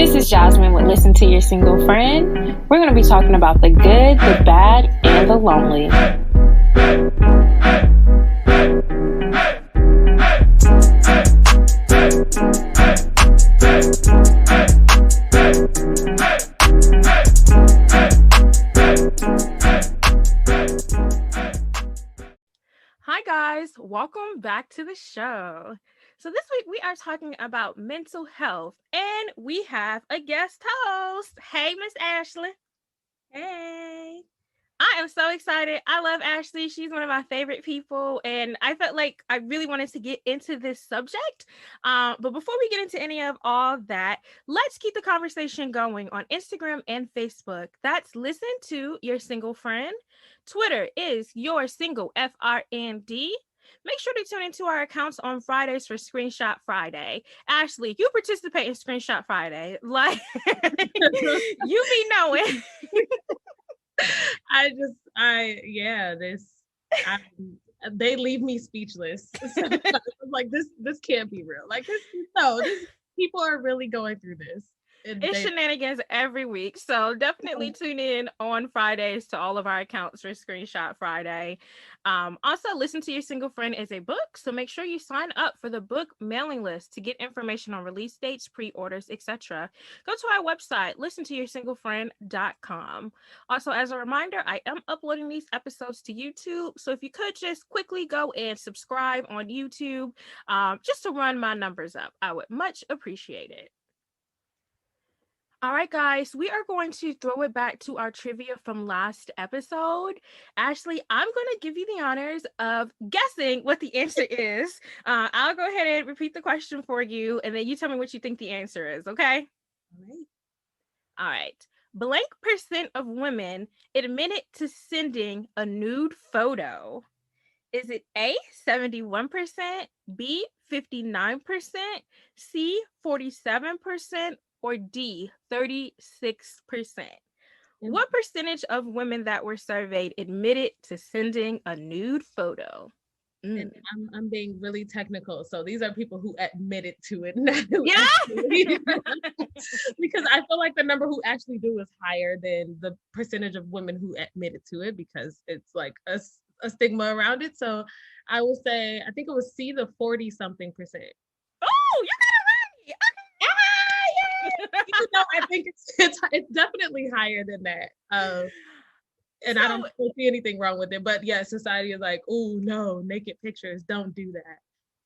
This is Jazmine with Listen to Your Single Friend. We're going to be talking about the good, the bad, and the lonely. Hi guys, welcome back to the show. So this week we are talking about mental health and we have a guest host. Hey, Miss Ashleigh. Hey. I am so excited. I love Ashleigh. She's one of my favorite people and I felt like I really wanted to get into this subject. But before we get into any of all that, let's keep the conversation going on Instagram and Facebook. That's Listen to Your Single Friend. Twitter is Your Single FRND. Make sure to tune into our accounts on Fridays for Screenshot Friday. Ashleigh, you participate in Screenshot Friday. Like, you be knowing. They leave me speechless. So I'm like, this can't be real. Like, people are really going through this. It's shenanigans every week. So definitely tune in on Fridays to all of our accounts for Screenshot Friday. Also, Listen to Your Single Friend is a book. So make sure you sign up for the book mailing list to get information on release dates, pre-orders, etc. Go to our website, ListenToYourSingleFriend.com. Also, as a reminder, I am uploading these episodes to YouTube. So if you could just quickly go and subscribe on YouTube, just to run my numbers up, I would much appreciate it. All right, guys, we are going to throw it back to our trivia from last episode. Ashleigh, I'm going to give you the honors of guessing what the answer is. I'll go ahead and repeat the question for you, and then you tell me what you think the answer is, okay? All right. Blank percent of women admitted to sending a nude photo. Is it A, 71%, B, 59%, C, 47%, or D, 36%? What percentage of women that were surveyed admitted to sending a nude photo? And I'm being really technical. So these are people who admitted to it. Not who because I feel like the number who actually do is higher than the percentage of women who admitted to it because it's like a stigma around it. So I will say, I think it was C, the 40-something percent. Oh, you got it right. Even though I think it's definitely higher than that. And I don't see anything wrong with it. But yeah, society is like, oh no, naked pictures, don't do that.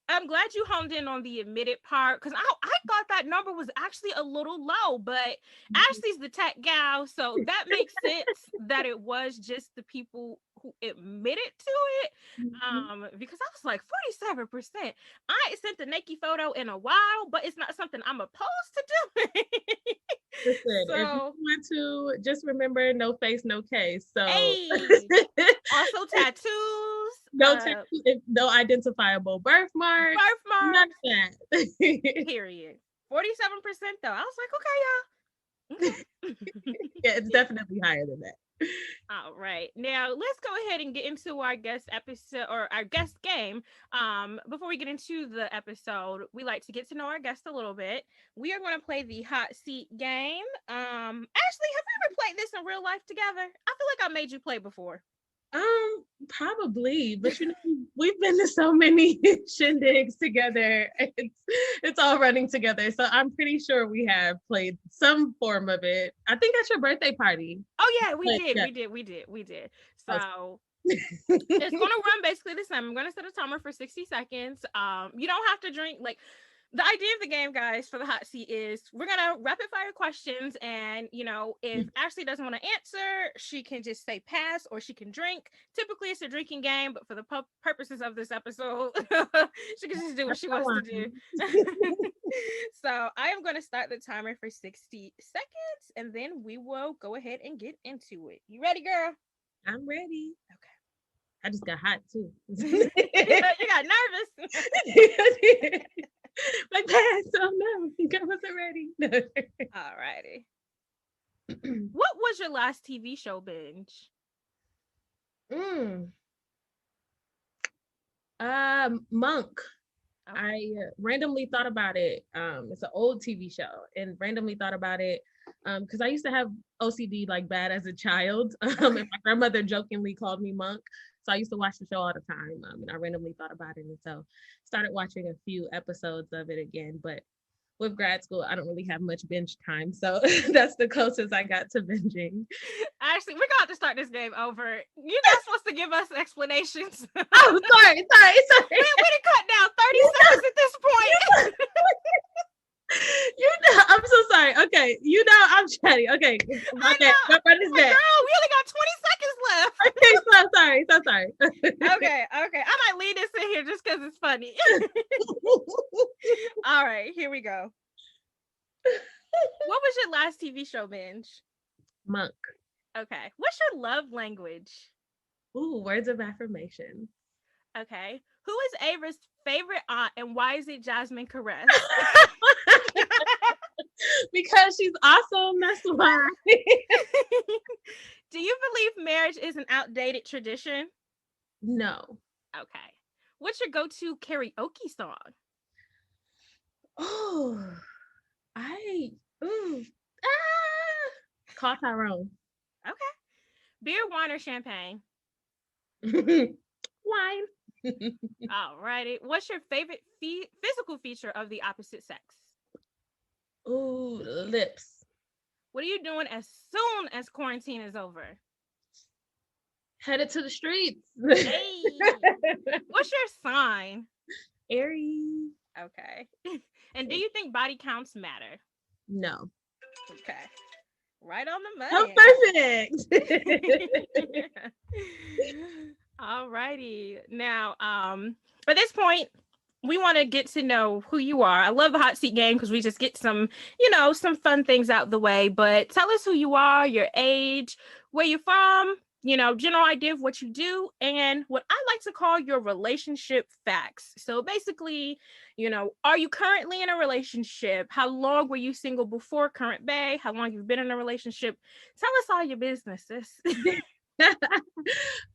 I'm glad you honed in on the admitted part because I thought that number was actually a little low, but Ashleigh's the tech gal, so that makes sense that it was just the people who admitted to it. Because I was like 47%. I ain't sent a naked photo in a while, but it's not something I'm opposed to doing. Listen, if you want to, just remember no face, no case. So also tattoos. No identifiable birthmark. None of that. Period. 47% though. I was like, okay, y'all. Yeah, it's definitely higher than that. All right. Now let's go ahead and get into our guest episode or our guest game. Before we get into the episode, we like to get to know our guest a little bit. We are going to play the hot seat game. Ashleigh, have we ever played this in real life together? I feel like I made you play before. Probably, but we've been to so many shindigs together. It's all running together. So I'm pretty sure we have played some form of it. I think at your birthday party. Oh yeah, we did. So it's gonna run basically the same. I'm gonna set a timer for 60 seconds. You don't have to drink like the idea of the game, guys, for the hot seat is we're gonna rapid fire questions, and if Ashleigh doesn't want to answer, she can just say pass or she can drink. Typically, it's a drinking game, but for the purposes of this episode, she can just do what she wants to do. So I am going to start the timer for 60 seconds, and then we will go ahead and get into it. You ready, girl? I'm ready. Okay. I just got hot too. You got nervous. Like pass. Oh no, I wasn't ready. All righty. What was your last TV show binge? Monk. Oh. I randomly thought about it. It's an old TV show, and randomly thought about it because I used to have OCD like bad as a child. And my grandmother jokingly called me monk. So I used to watch the show all the time, and I randomly thought about it, and so started watching a few episodes of it again. But with grad school, I don't really have much binge time, so that's the closest I got to binging. Actually, we're going to start this game over. You're not supposed to give us explanations. Oh, sorry. We done cut down 30 seconds at this point. I'm so sorry. Okay, I'm chatty. Okay, run this back. Girl, we only got 20 seconds left. Okay, so sorry. Okay. I might leave this in here just because it's funny. All right, here we go. What was your last TV show binge? Monk. Okay. What's your love language? Ooh, words of affirmation. Okay. Who is Ava's favorite aunt and why is it Jazmine Karess? Because she's awesome, that's why. Do you believe marriage is an outdated tradition? No. Okay. What's your go-to karaoke song? Call Tyrone. Okay. Beer, wine, or champagne? Wine. All righty. What's your favorite physical feature of the opposite sex? Ooh, lips. What are you doing as soon as quarantine is over? Headed to the streets. Hey. What's your sign? Aries. Okay. And do you think body counts matter? No. Okay. Right on the money. Oh, perfect. All righty. Now, at this point, we want to get to know who you are. I love the hot seat game because we just get some fun things out the way. But tell us who you are, your age, where you're from, general idea of what you do, and what I like to call your relationship facts. So basically, are you currently in a relationship? How long were you single before current bae? How long you've been in a relationship? Tell us all your business, sis.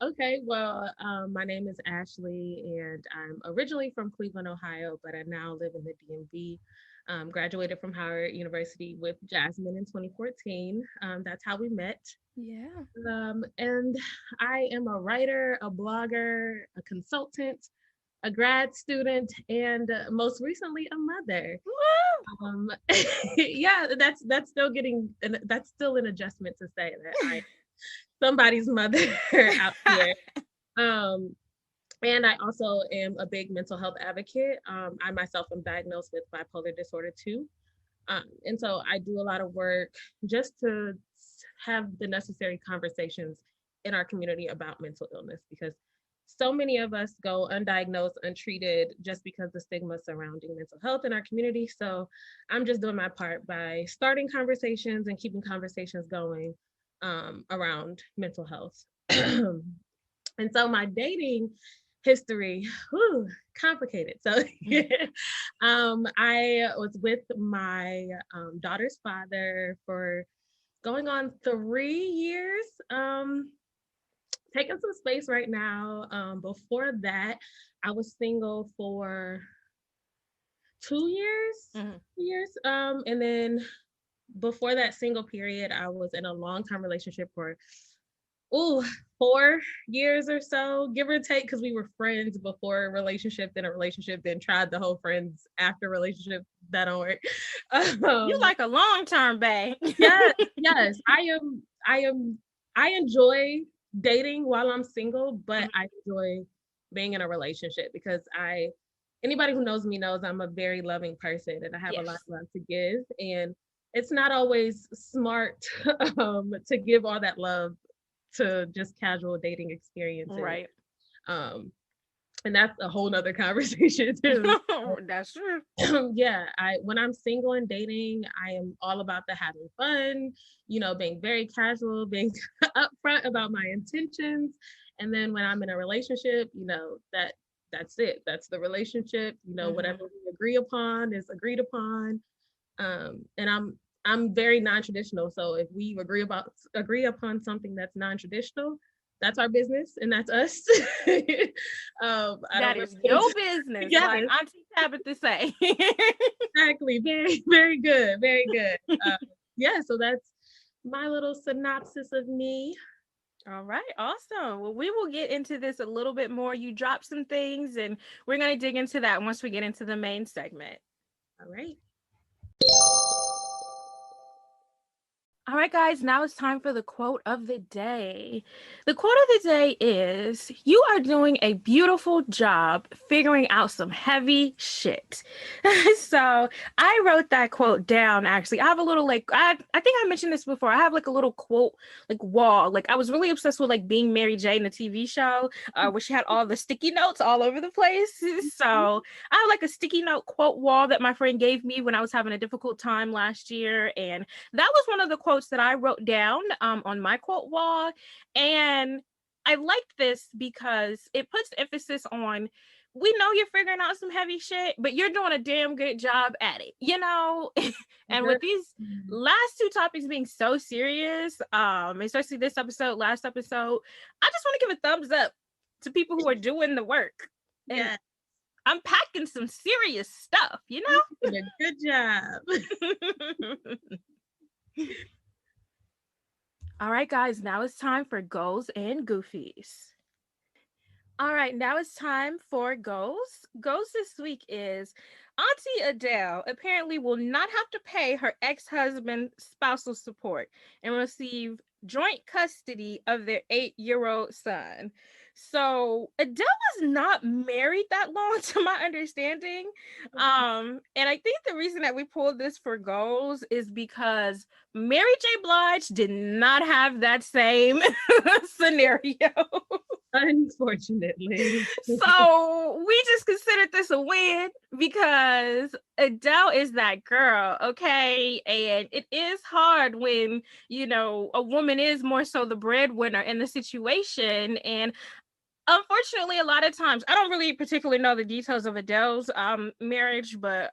Okay, well, my name is Ashleigh, and I'm originally from Cleveland, Ohio, but I now live in the DMV. Graduated from Howard University with Jazmine in 2014. That's how we met. Yeah. And I am a writer, a blogger, a consultant, a grad student, and most recently a mother. Yeah, that's still an adjustment to say that I somebody's mother out here. And I also am a big mental health advocate. I myself am diagnosed with bipolar disorder too. And so I do a lot of work just to have the necessary conversations in our community about mental illness, because so many of us go undiagnosed, untreated, just because the stigma surrounding mental health in our community. So I'm just doing my part by starting conversations and keeping conversations going around mental health. And so my dating history, complicated. So I was with my daughter's father for going on 3 years, taking some space right now. Before that, I was single for 2 years. And then before that single period, I was in a long-term relationship for 4 years or so, give or take, because we were friends before a relationship, then a relationship, then tried the whole friends after relationship. That don't work. You like a long-term bae. Yes. I enjoy dating while I'm single, but I enjoy being in a relationship because anybody who knows me knows I'm a very loving person and I have a lot of love to give. And it's not always smart to give all that love to just casual dating experiences. Right. And that's a whole nother conversation too. That's true. Yeah, when I'm single and dating, I am all about the having fun, being very casual, being upfront about my intentions. And then when I'm in a relationship, that's it. That's the relationship. Whatever we agree upon is agreed upon. And I'm very non-traditional. So if we agree upon something that's non-traditional, that's our business and that's us. That is your business, yes. like Auntie Tabitha say. Exactly. Very, very good. Very good. Yeah, so that's my little synopsis of me. All right, awesome. Well, we will get into this a little bit more. You dropped some things, and we're going to dig into that once we get into the main segment. All right. All right, guys, now it's time for the quote of the day. The quote of the day is, "You are doing a beautiful job figuring out some heavy shit." So I wrote that quote down, actually. I have a little, like, I think I mentioned this before. I have like a little quote, like, wall. Like, I was really obsessed with like Being Mary Jane, the TV show, where she had all the sticky notes all over the place. So I have like a sticky note quote wall that my friend gave me when I was having a difficult time last year. And that was one of the quotes that I wrote down on my quote wall. And I like this because it puts emphasis on, we know you're figuring out some heavy shit, but you're doing a damn good job at it, you know? And with these last two topics being so serious, especially this episode, last episode, I just want to give a thumbs up to people who are doing the work. And unpacking some serious stuff, you know? Good job. All right, guys, now it's time for goals and goofies. All right, now it's time for goals. Goals this week is Auntie Adele apparently will not have to pay her ex-husband spousal support and receive joint custody of their 8-year-old son. So Adele was not married that long, to my understanding. And I think the reason that we pulled this for goals is because Mary J. Blige did not have that same scenario. Unfortunately. So we just considered this a win because Adele is that girl, okay? And it is hard when, you know, a woman is more so the breadwinner in the situation. And unfortunately, a lot of times, I don't really particularly know the details of Adele's marriage, but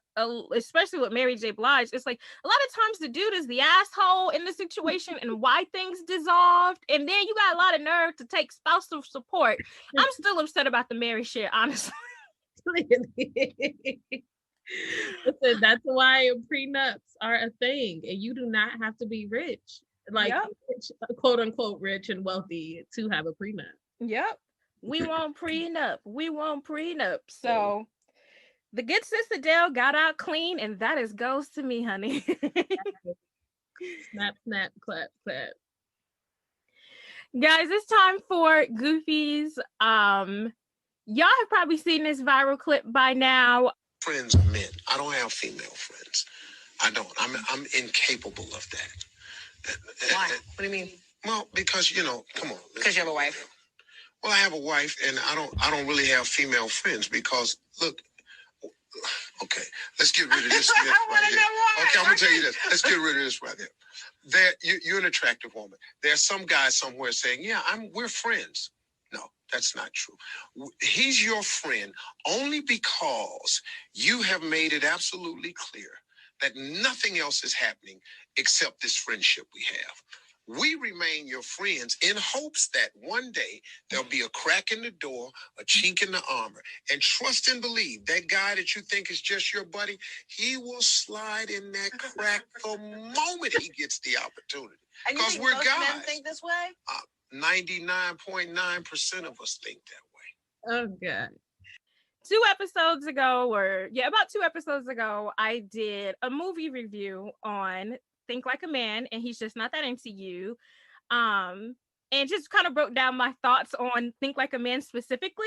especially with Mary J. Blige, it's like a lot of times the dude is the asshole in the situation and why things dissolved. And then you got a lot of nerve to take spousal support. I'm still upset about the Mary shit, honestly. Listen, that's why prenups are a thing, and you do not have to be rich, like rich, quote unquote rich and wealthy, to have a prenup. Yep. We want prenup. We want prenup. So the good sis Adele got out clean, and that is goes to me, honey. Snap, snap, clap, clap. Guys, it's time for Goofies. Y'all have probably seen this viral clip by now. Friends are men. I don't have female friends. I don't. I'm incapable of that. Why? What do you mean? Well, because, you know, come on. Because you have a wife. Well, I have a wife, and I don't really have female friends because, look, okay, let's get rid of this myth right here. Okay, I'm gonna tell you this. Let's get rid of this right there. You're an attractive woman. There's some guy somewhere saying, "Yeah, we're friends." No, that's not true. He's your friend only because you have made it absolutely clear that nothing else is happening except this friendship we have. We remain your friends in hopes that one day there'll be a crack in the door, a chink in the armor. And trust and believe that guy that you think is just your buddy, he will slide in that crack the moment he gets the opportunity. Because we're guys. Men think this way? 99.9% of us think that way. Oh, God. About 2 episodes ago, I did a movie review on Think Like a Man, and He's Just Not That Into You. And just kind of broke down my thoughts on Think Like a Man specifically.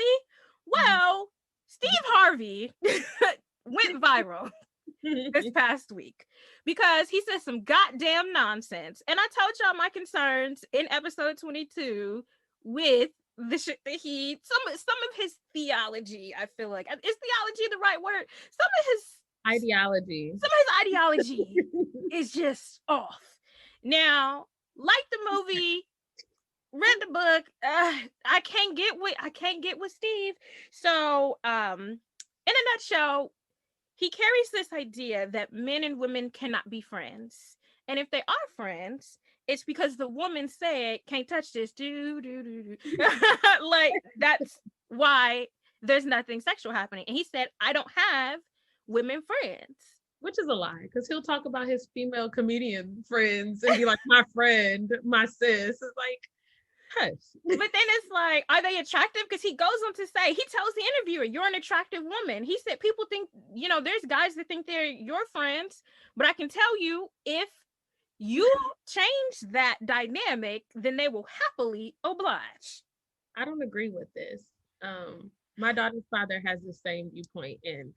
Well, Steve Harvey went viral this past week because he said some goddamn nonsense. And I told y'all my concerns in episode 22 with the shit that some of his theology, I feel like. Is theology the right word? Some of his ideology is just off. Now, like the movie, read the book, I can't get with Steve. So in a nutshell, he carries this idea that men and women cannot be friends, and if they are friends, it's because the woman said, can't touch this, do. Like, that's why there's nothing sexual happening. And he said, I don't have women friends. Which is a lie, because he'll talk about his female comedian friends and be like, my friend, my sis. It's like, hush. But then it's like, are they attractive? Because he goes on to say, he tells the interviewer, you're an attractive woman. He said, people think, there's guys that think they're your friends, but I can tell you, if you change that dynamic, then they will happily oblige. I don't agree with this. My daughter's father has the same viewpoint, and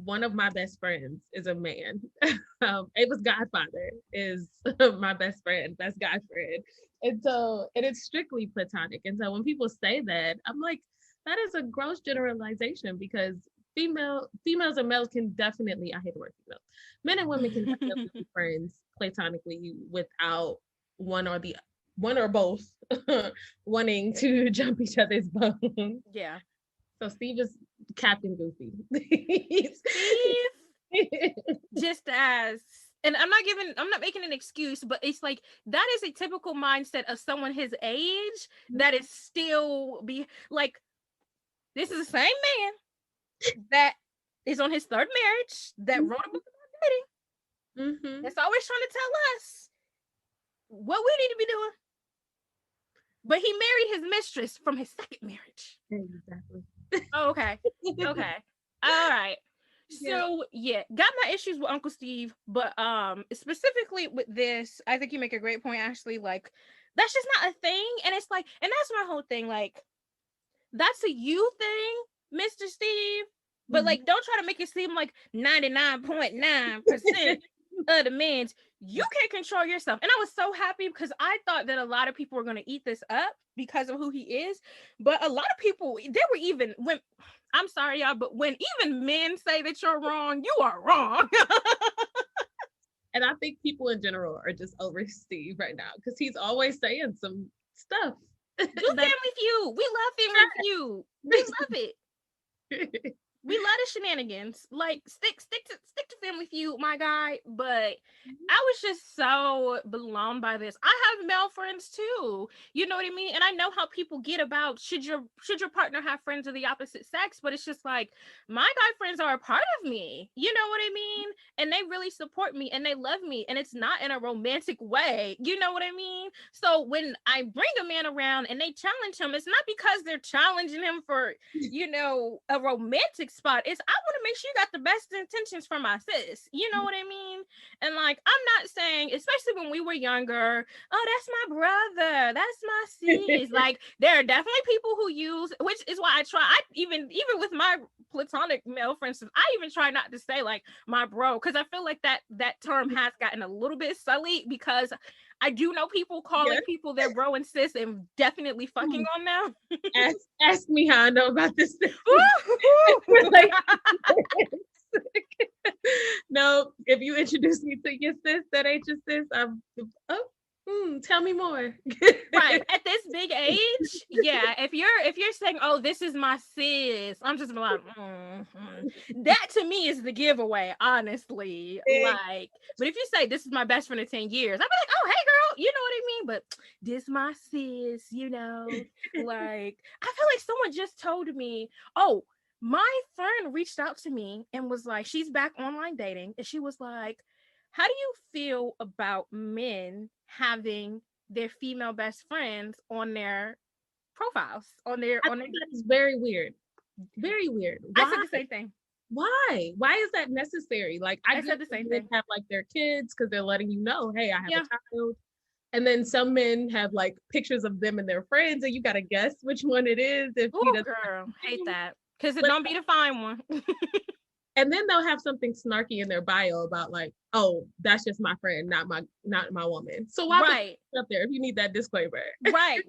one of my best friends is a man. Ava's godfather is my best guy friend. And it's strictly platonic. And so when people say that, I'm like, that is a gross generalization, because females and males can definitely, I hate the word female, men and women can definitely be friends platonically without one or both wanting to jump each other's bones. Yeah. So Steve is Captain Goofy. Steve, and I'm not making an excuse, but it's like, that is a typical mindset of someone his age that is still like, this is the same man that is on his third marriage, that wrote a book about dating. Mm-hmm. That's always trying to tell us what we need to be doing. But he married his mistress from his second marriage. Exactly. Oh, okay. Okay. All right. So got my issues with Uncle Steve, but specifically with this, I think you make a great point, Ashley. Like, that's just not a thing. And it's like, and that's my whole thing. Like, that's a you thing, Mr. Steve. But like, don't try to make it seem like 99.9% of the men's. You can't control yourself. And I was so happy, because I thought that a lot of people were going to eat this up because of who he is. But a lot of people, I'm sorry, y'all, but when even men say that you're wrong, you are wrong. And I think people in general are just over Steve right now, because he's always saying some stuff. Do Family Feud. We love Family Feud. We love it. We love the shenanigans. Like, stick to Family Feud, my guy. But I was just so blown by this. I have male friends too. You know what I mean? And I know how people get about should your partner have friends of the opposite sex, but it's just like, my guy friends are a part of me. You know what I mean? And they really support me and they love me. And it's not in a romantic way. You know what I mean? So when I bring a man around and they challenge him, it's not because they're challenging him for, a romantic spot. It's, I want to make sure you got the best intentions for my sis. You know what I mean? And like, I'm not saying, especially when we were younger, oh, that's my brother, that's my sis. Like, there are definitely people who use, which is why I even with my platonic male friends, I even try not to say like my bro, because I feel like that term has gotten a little bit sully, because I do know people calling people their bro and sis and definitely fucking on them. Ask me how I know about this. No, if you introduce me to your sis, that ain't your sis. Tell me more. Right, at this big age, if you're saying, oh, this is my sis, I'm just like, that to me is the giveaway, honestly. Like, but if you say this is my best friend of 10 years, I'd be like, oh, hey girl, you know what I mean? But this my sis, like, I feel like someone just told me, oh, my friend reached out to me and was like, she's back online dating, and she was like, how do you feel about men having their female best friends on their profiles? That is very weird. Very weird. Why? I said the same thing. Why? Why is that necessary? Like, I said the same thing. Have like their kids because they're letting you know, hey, I have a child. And then some men have like pictures of them and their friends, and you gotta guess which one it is. If he doesn't, girl, hate that, because it don't be the fine one. And then they'll have something snarky in their bio about like, oh, that's just my friend, not my woman. So why put it up there if you need that disclaimer? Right.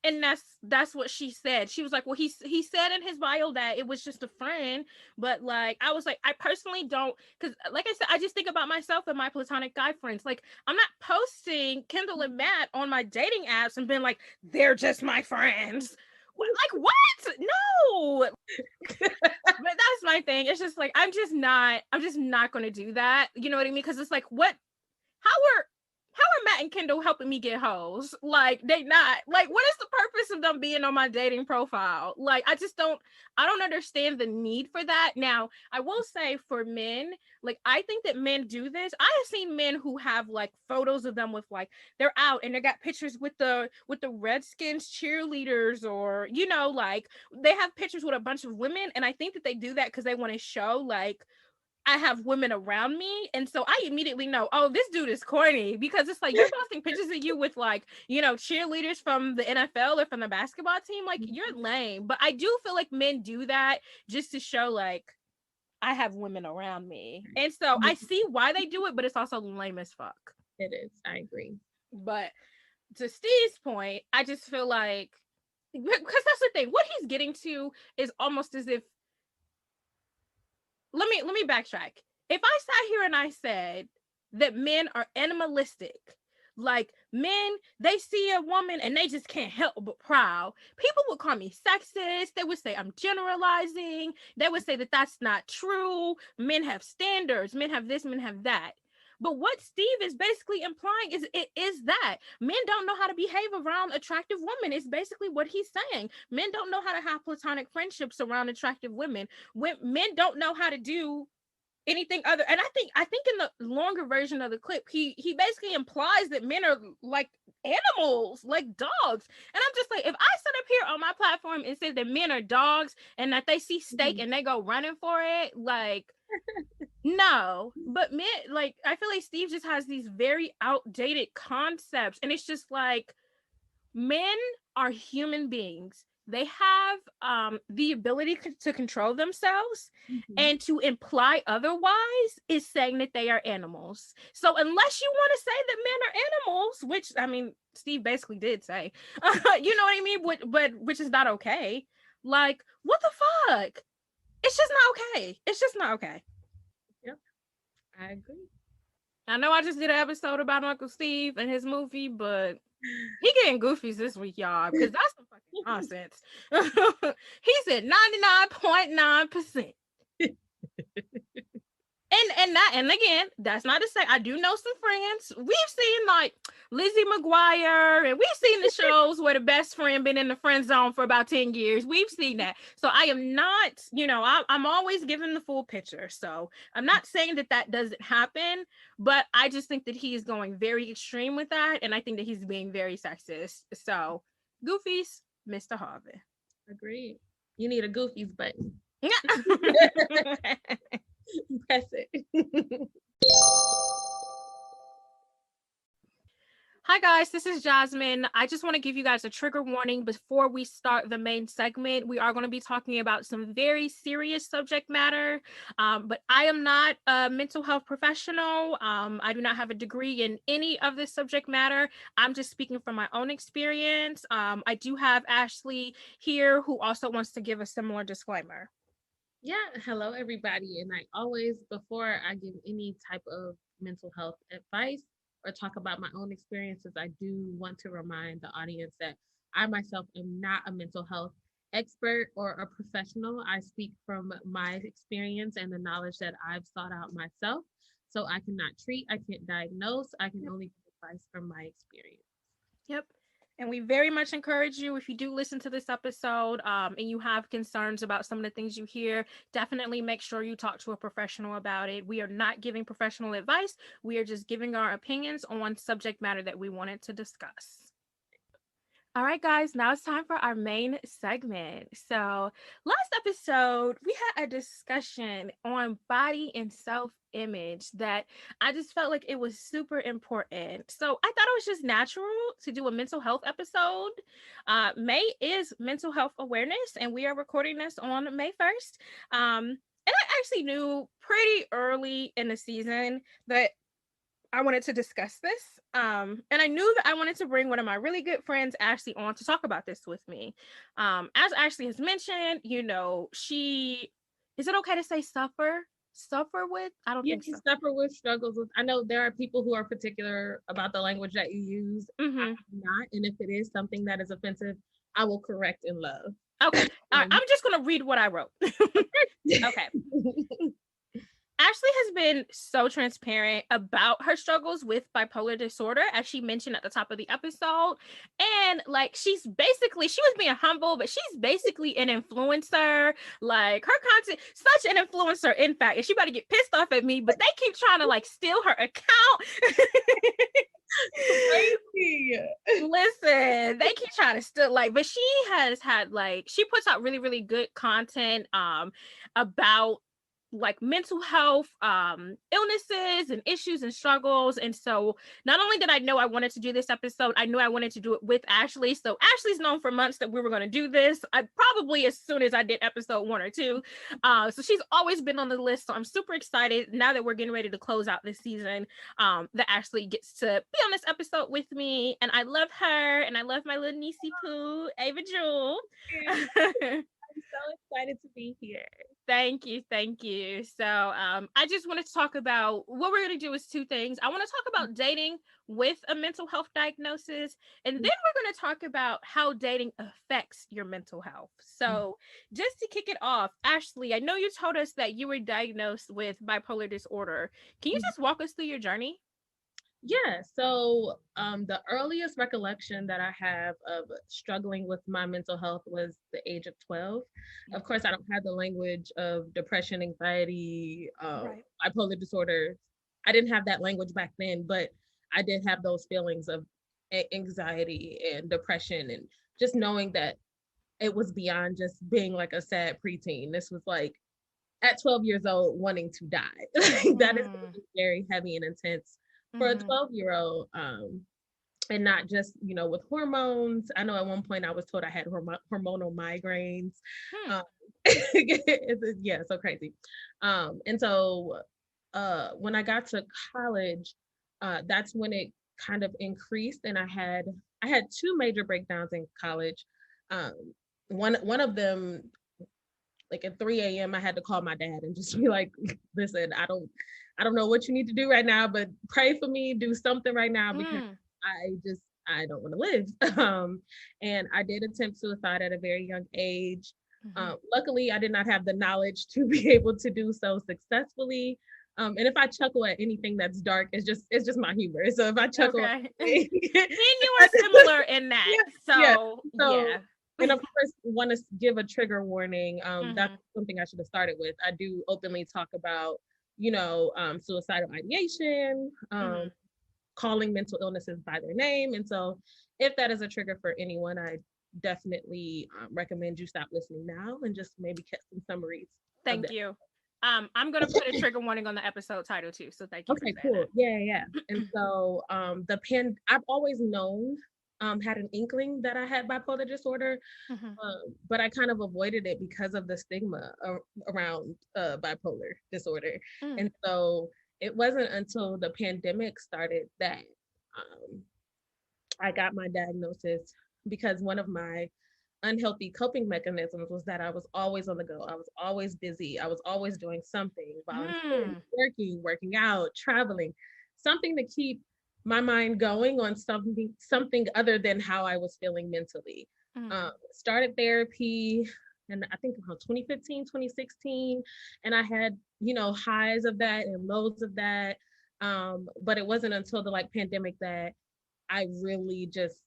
And that's what she said. She was like, well, he said in his bio that it was just a friend, but like, I was like, I personally don't, because like I said, I just think about myself and my platonic guy friends. Like, I'm not posting Kendall and Matt on my dating apps and being like, they're just my friends. Like, what? No. But that's my thing. It's just like, I'm just not going to do that. You know what I mean? Because it's like, how are Matt and Kendall helping me get hoes? Like, they not. Like, what is the purpose of them being on my dating profile? Like, I don't understand the need for that. Now, I will say for men, like, I think that men do this. I have seen men who have like photos of them with like, they're out and they got pictures with the Redskins cheerleaders, or, you know, like they have pictures with a bunch of women. And I think that they do that because they want to show like, I have women around me. And so I immediately know, oh, this dude is corny, because it's like, you're posting pictures of you with like, you know, cheerleaders from the NFL or from the basketball team. Like, you're lame. But I do feel like men do that just to show like, I have women around me. And so I see why they do it, but it's also lame as fuck. It is. I agree. But to Steve's point, I just feel like, because that's the thing, what he's getting to is almost as if, let me backtrack. If I sat here and I said that men are animalistic, like men, they see a woman and they just can't help but prowl, people would call me sexist. They would say I'm generalizing. They would say that that's not true. Men have standards. Men have this, men have that. But what Steve is basically implying is that men don't know how to behave around attractive women. It's basically what he's saying. Men don't know how to have platonic friendships around attractive women. Men don't know how to do anything other. And I think in the longer version of the clip, he basically implies that men are like animals, like dogs. And I'm just like, if I sit up here on my platform and say that men are dogs and that they see steak and they go running for it, like, no. But men, like, I feel like Steve just has these very outdated concepts, and it's just like, men are human beings. They have the ability to control themselves, and to imply otherwise is saying that they are animals. So unless you want to say that men are animals, which, I mean, Steve basically did say, you know what I mean? But which is not okay. Like, what the fuck? It's just not okay. It's just not okay. Yep, I agree. I know I just did an episode about Uncle Steve and his movie, but he getting goofies this week, y'all, because that's some fucking nonsense. He said 99.9%. And again, that's not to say, I do know some friends. We've seen like Lizzie McGuire, and we've seen the shows where the best friend been in the friend zone for about 10 years. We've seen that. So I am not, you know, I'm always giving the full picture. So I'm not saying that doesn't happen, but I just think that he is going very extreme with that. And I think that he's being very sexist. So goofies, Mr. Harvey. Agreed. You need a goofies button. Press it. Hi guys, this is Jazmine. I just want to give you guys a trigger warning before we start the main segment. We are going to be talking about some very serious subject matter, but I am not a mental health professional. I do not have a degree in any of this subject matter. I'm just speaking from my own experience. I do have Ashleigh here, who also wants to give a similar disclaimer. Yeah, hello everybody. And I always, before I give any type of mental health advice or talk about my own experiences, I do want to remind the audience that I myself am not a mental health expert or a professional. I speak from my experience and the knowledge that I've sought out myself. So I cannot treat, I can't diagnose, I can only give advice from my experience. Yep. And we very much encourage you, if you do listen to this episode and you have concerns about some of the things you hear, definitely make sure you talk to a professional about it. We are not giving professional advice. We are just giving our opinions on subject matter that we wanted to discuss. All right, guys, now it's time for our main segment. So last episode, we had a discussion on body and self-image that I just felt like it was super important. So I thought it was just natural to do a mental health episode. May is Mental Health Awareness, and we are recording this on May 1st. And I actually knew pretty early in the season that I wanted to discuss this. And I knew that I wanted to bring one of my really good friends, Ashleigh, on to talk about this with me. As Ashleigh has mentioned, you know, is it okay to say suffer with? I don't think so. Suffer with, struggles with. I know there are people who are particular about the language that you use. I'm not. And if it is something that is offensive, I will correct in love. Okay. All right. I'm just going to read what I wrote. Okay. Ashleigh has been so transparent about her struggles with bipolar disorder, as she mentioned at the top of the episode. And like, she was being humble, but she's basically an influencer. Like, her content, such an influencer, in fact, and she about to get pissed off at me, but they keep trying to like steal her account. Crazy. Listen, they keep trying to steal, like, but she has had, like, she puts out really, really good content about like mental health illnesses and issues and struggles. And so not only did I know I wanted to do this episode, I knew I wanted to do it with Ashleigh. So Ashleigh's known for months that we were going to do this. I probably as soon as I did episode 1 or 2. So she's always been on the list. So I'm super excited now that we're getting ready to close out this season, that Ashleigh gets to be on this episode with me. And I love her, and I love my little niecey poo, Ava Jewel. I'm so excited to be here. Thank you. So I just wanted to talk about what we're going to do is 2 things. I want to talk about dating with a mental health diagnosis, and then we're going to talk about how dating affects your mental health. So just to kick it off, Ashleigh, I know you told us that you were diagnosed with bipolar disorder. Can you just walk us through your journey? Yeah, so the earliest recollection that I have of struggling with my mental health was the age of 12. Of course, I don't have the language of depression, anxiety, bipolar disorder. I didn't have that language back then, but I did have those feelings of anxiety and depression, and just knowing that it was beyond just being like a sad preteen. This was like at 12 years old wanting to die. That is very heavy and intense for a 12-year-old, and not just, with hormones. I know at one point I was told I had hormonal migraines. Yeah, so crazy. And so when I got to college, that's when it kind of increased, and I had 2 major breakdowns in college. One of them, like at 3 a.m., I had to call my dad and just be like, listen, I don't know what you need to do right now, but pray for me, do something right now, because I don't want to live. And I did attempt suicide at a very young age. Luckily, I did not have the knowledge to be able to do so successfully. And if I chuckle at anything that's dark, it's just my humor. So if I chuckle, me and you are similar in that. So yeah. And of course, want to give a trigger warning. That's something I should have started with. I do openly talk about, suicidal ideation, calling mental illnesses by their name. And so if that is a trigger for anyone, I definitely recommend you stop listening now and just maybe get some summaries. Thank you. I'm going to put a trigger warning on the episode title too. So thank you. Okay, cool. Yeah. And so I've always known, had an inkling that I had bipolar disorder, but I kind of avoided it because of the stigma around bipolar disorder. And so it wasn't until the pandemic started that I got my diagnosis, because one of my unhealthy coping mechanisms was that I was always on the go. I was always busy. I was always doing something, volunteering, working out, traveling, something to keep my mind going on something other than how I was feeling mentally. Started therapy, and I think around 2015, 2016, and I had, highs of that and lows of that. But it wasn't until the pandemic that I really just,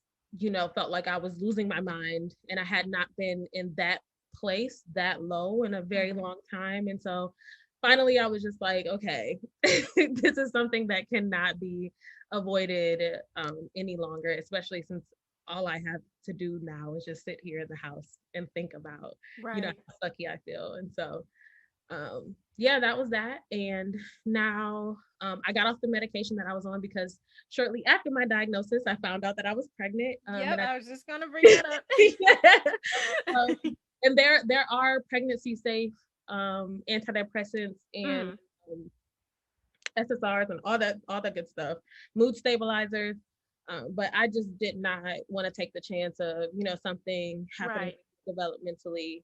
felt like I was losing my mind, and I had not been in that place that low in a very long time. And so finally I was just like, okay, this is something that cannot be avoided any longer, especially since all I have to do now is just sit here in the house and think about, how sucky I feel. And so, that was that. And now I got off the medication that I was on, because shortly after my diagnosis, I found out that I was pregnant. I was just going to bring that up. And there are pregnancy safe antidepressants and SSRIs and all that good stuff, mood stabilizers. But I just did not want to take the chance of, something happening developmentally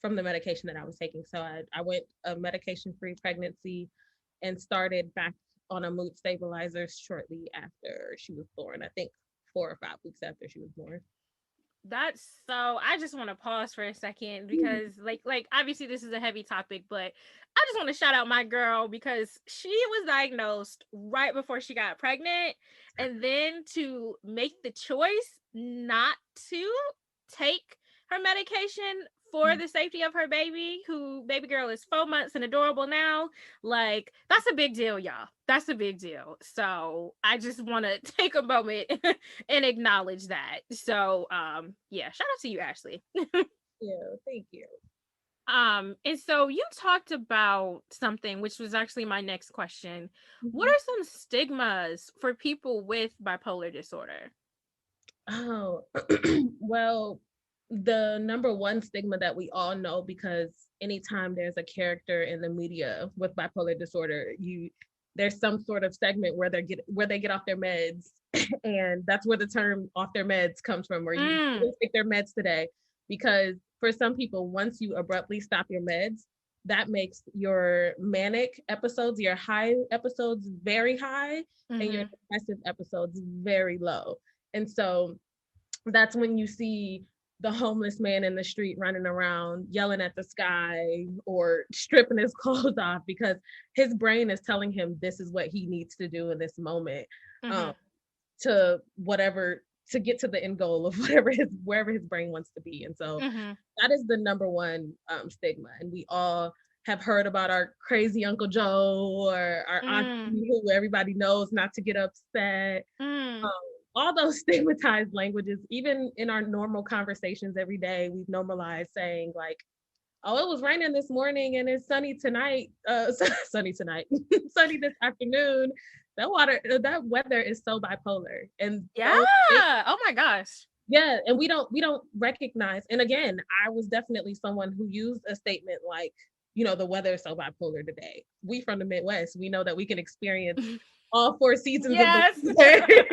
from the medication that I was taking. So I went a medication-free pregnancy and started back on a mood stabilizer shortly after she was born. I think 4 or 5 weeks after she was born. That's so, I just want to pause for a second because like obviously this is a heavy topic, but I just want to shout out my girl because she was diagnosed right before she got pregnant, and then to make the choice not to take her medication for the safety of her baby, who baby girl is 4 months and adorable now. Like, that's a big deal, y'all. That's a big deal. So I just want to take a moment and acknowledge that. So yeah, shout out to you, Ashleigh. Yeah, thank you. And so you talked about something which was actually my next question. What are some stigmas for people with bipolar disorder? Oh, well, the number one stigma that we all know, because anytime there's a character in the media with bipolar disorder, there's some sort of segment where they get off their meds, and that's where the term "off their meds" comes from, where you didn't take their meds today. Because for some people, once you abruptly stop your meds, that makes your manic episodes, your high episodes, very high, and your depressive episodes very low. And so that's when you see the homeless man in the street running around yelling at the sky or stripping his clothes off, because his brain is telling him this is what he needs to do in this moment, to get to the end goal of wherever his brain wants to be. And so that is the number one stigma. And we all have heard about our crazy Uncle Joe or our auntie who everybody knows not to get upset. All those stigmatized languages, even in our normal conversations every day, we've normalized saying like, oh, it was raining this morning and it's sunny tonight, sunny this afternoon. That weather is so bipolar. And yeah, oh my gosh. Yeah, and we don't recognize. And again, I was definitely someone who used a statement like, the weather is so bipolar today. We from the Midwest, we know that we can experience all 4 seasons of the year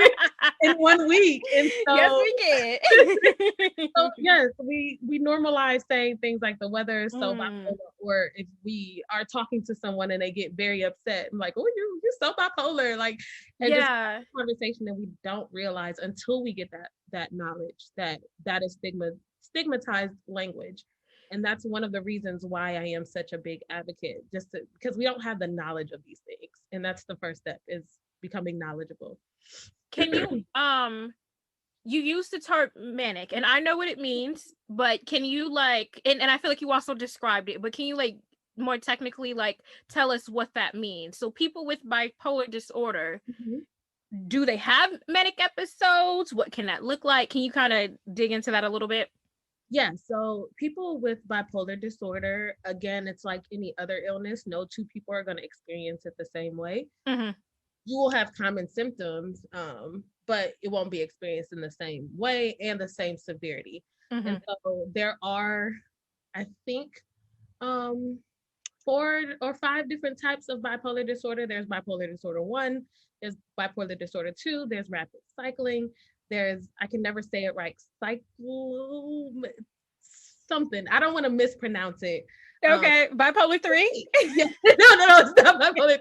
in 1 week. And so, yes, we can. So yes, we normalize saying things like the weather is so bipolar, or if we are talking to someone and they get very upset, I'm like, oh, you're so bipolar, like, and just conversation that we don't realize until we get that knowledge that is stigmatized language. And that's one of the reasons why I am such a big advocate, because we don't have the knowledge of these things. And that's the first step, is becoming knowledgeable. Can you, you use the term manic, and I know what it means, but can you and I feel like you also described it, but can you more technically tell us what that means? So people with bipolar disorder, do they have manic episodes? What can that look like? Can you kind of dig into that a little bit? Yeah, so people with bipolar disorder, again, it's like any other illness. No two people are going to experience it the same way. You will have common symptoms, but it won't be experienced in the same way and the same severity. And so there are, I think, 4 or 5 different types of bipolar disorder. There's bipolar disorder 1, there's bipolar disorder 2, there's rapid cycling, there's, I can never say it right, something. I don't want to mispronounce it. Okay, bipolar 3? Yeah, no, it's not bipolar 3.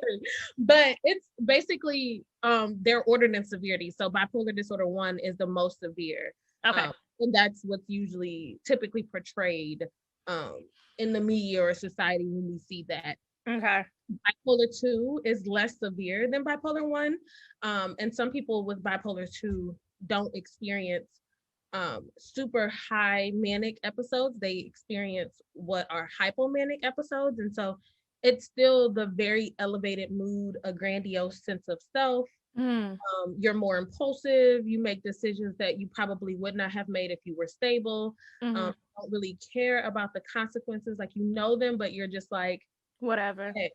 But it's basically they're ordered in severity. So bipolar disorder 1 is the most severe. Okay. And that's what's typically portrayed in the media or society when we see that. Okay. Bipolar 2 is less severe than bipolar 1. And some people with bipolar 2 don't experience super high manic episodes. They experience what are hypomanic episodes. And so it's still the very elevated mood, a grandiose sense of self. You're more impulsive. You make decisions that you probably would not have made if you were stable. Don't really care about the consequences. Like, you know them, but you're just like, whatever. Hey.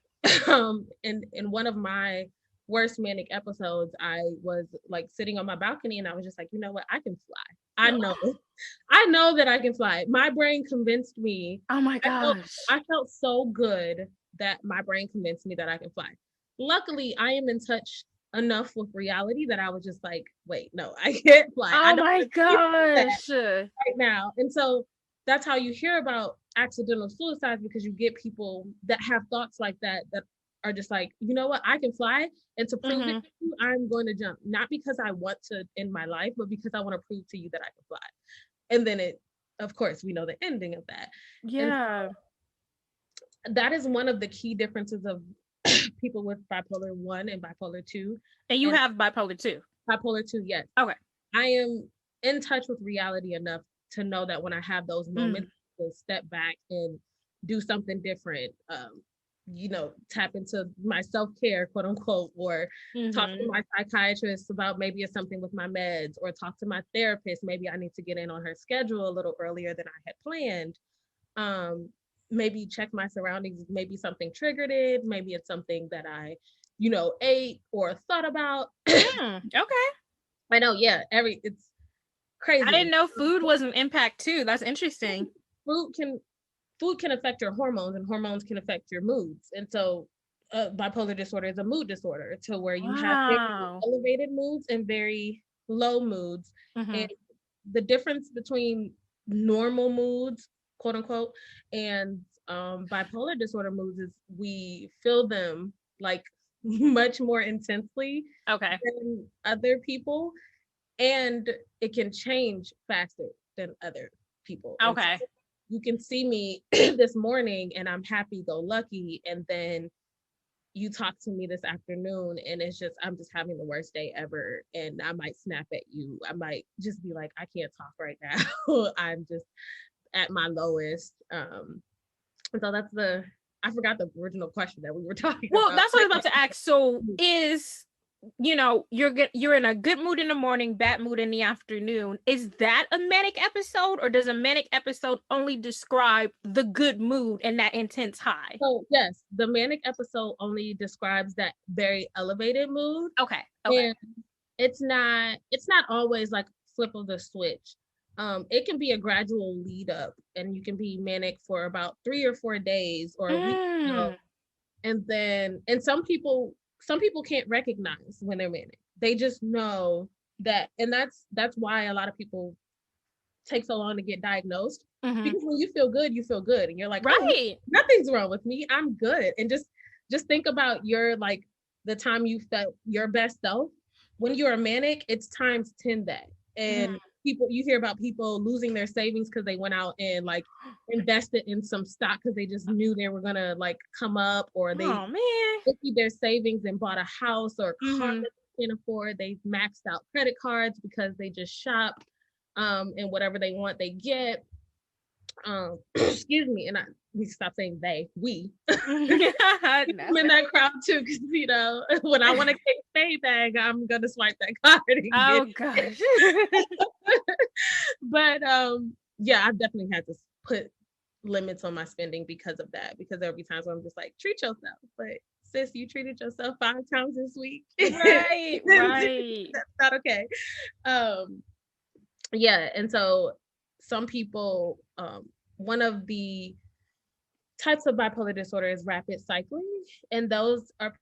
In one of my worst manic episodes, I was like sitting on my balcony and I was just like, you know what? I can fly. I know that I can fly. My brain convinced me. Oh my gosh. I felt so good that my brain convinced me that I can fly. Luckily, I am in touch enough with reality that I was just like, wait, no, I can't fly. Oh my gosh. Right now. And so that's how you hear about accidental suicides, because you get people that have thoughts like that are just like, you know what, I can fly, and to prove it to you, I'm going to jump, not because I want to end my life, but because I want to prove to you that I can fly. and then it, of course, we know the ending of that. Yeah. And that is one of the key differences of people with bipolar 1 and bipolar 2. And you have bipolar 2. Bipolar 2, yes. Okay. I am in touch with reality enough to know that when I have those moments, to step back and do something different, tap into my self-care, quote unquote, or talk to my psychiatrist about maybe it's something with my meds, or talk to my therapist. Maybe I need to get in on her schedule a little earlier than I had planned. Maybe check my surroundings. Maybe something triggered it. Maybe it's something that I, ate or thought about. Okay. I know. Yeah. It's crazy. I didn't know food was an impact too. That's interesting. Food can affect your hormones, and hormones can affect your moods. And so bipolar disorder is a mood disorder, to where you have very elevated moods and very low moods. And the difference between normal moods, quote unquote, and bipolar disorder moods is we feel them like much more intensely than other people, and it can change faster than other people. Okay. So you can see me this morning and I'm happy-go-lucky, and then you talk to me this afternoon and I'm just having the worst day ever, and I might snap at you. I might just be like, I can't talk right now. I'm just at my lowest. So I forgot the original question that we were talking about. Well, that's what I was about to ask. So is, you're in a good mood in the morning, bad mood in the afternoon. Is that a manic episode, or does a manic episode only describe the good mood and that intense high? So yes, the manic episode only describes that very elevated mood. Okay. And it's not always like flip of the switch. It can be a gradual lead up, and you can be manic for about 3 or 4 days or a week. And some people can't recognize when they're manic. They just know that, and that's why a lot of people take so long to get diagnosed. Because when you feel good, and you're like, right, nothing's wrong with me, I'm good. And just think about your, like, the time you felt your best self. When you're manic, it's times 10 that. And you hear about people losing their savings because they went out and like invested in some stock because they just knew they were gonna like come up, or they emptied their savings and bought a house or a car that they can't afford. They maxed out credit cards because they just shop, and whatever they want, they get. Excuse me, and I need to stop saying we. I'm in that crowd too, because when I want to take a bag, I'm gonna swipe that card. Oh gosh. But yeah, I've definitely had to put limits on my spending because of that. Because there'll be times where I'm just like, treat yourself, but sis, you treated yourself 5 times this week. Right. That's not okay. Yeah, and so some people, one of the types of bipolar disorder is rapid cycling, and those are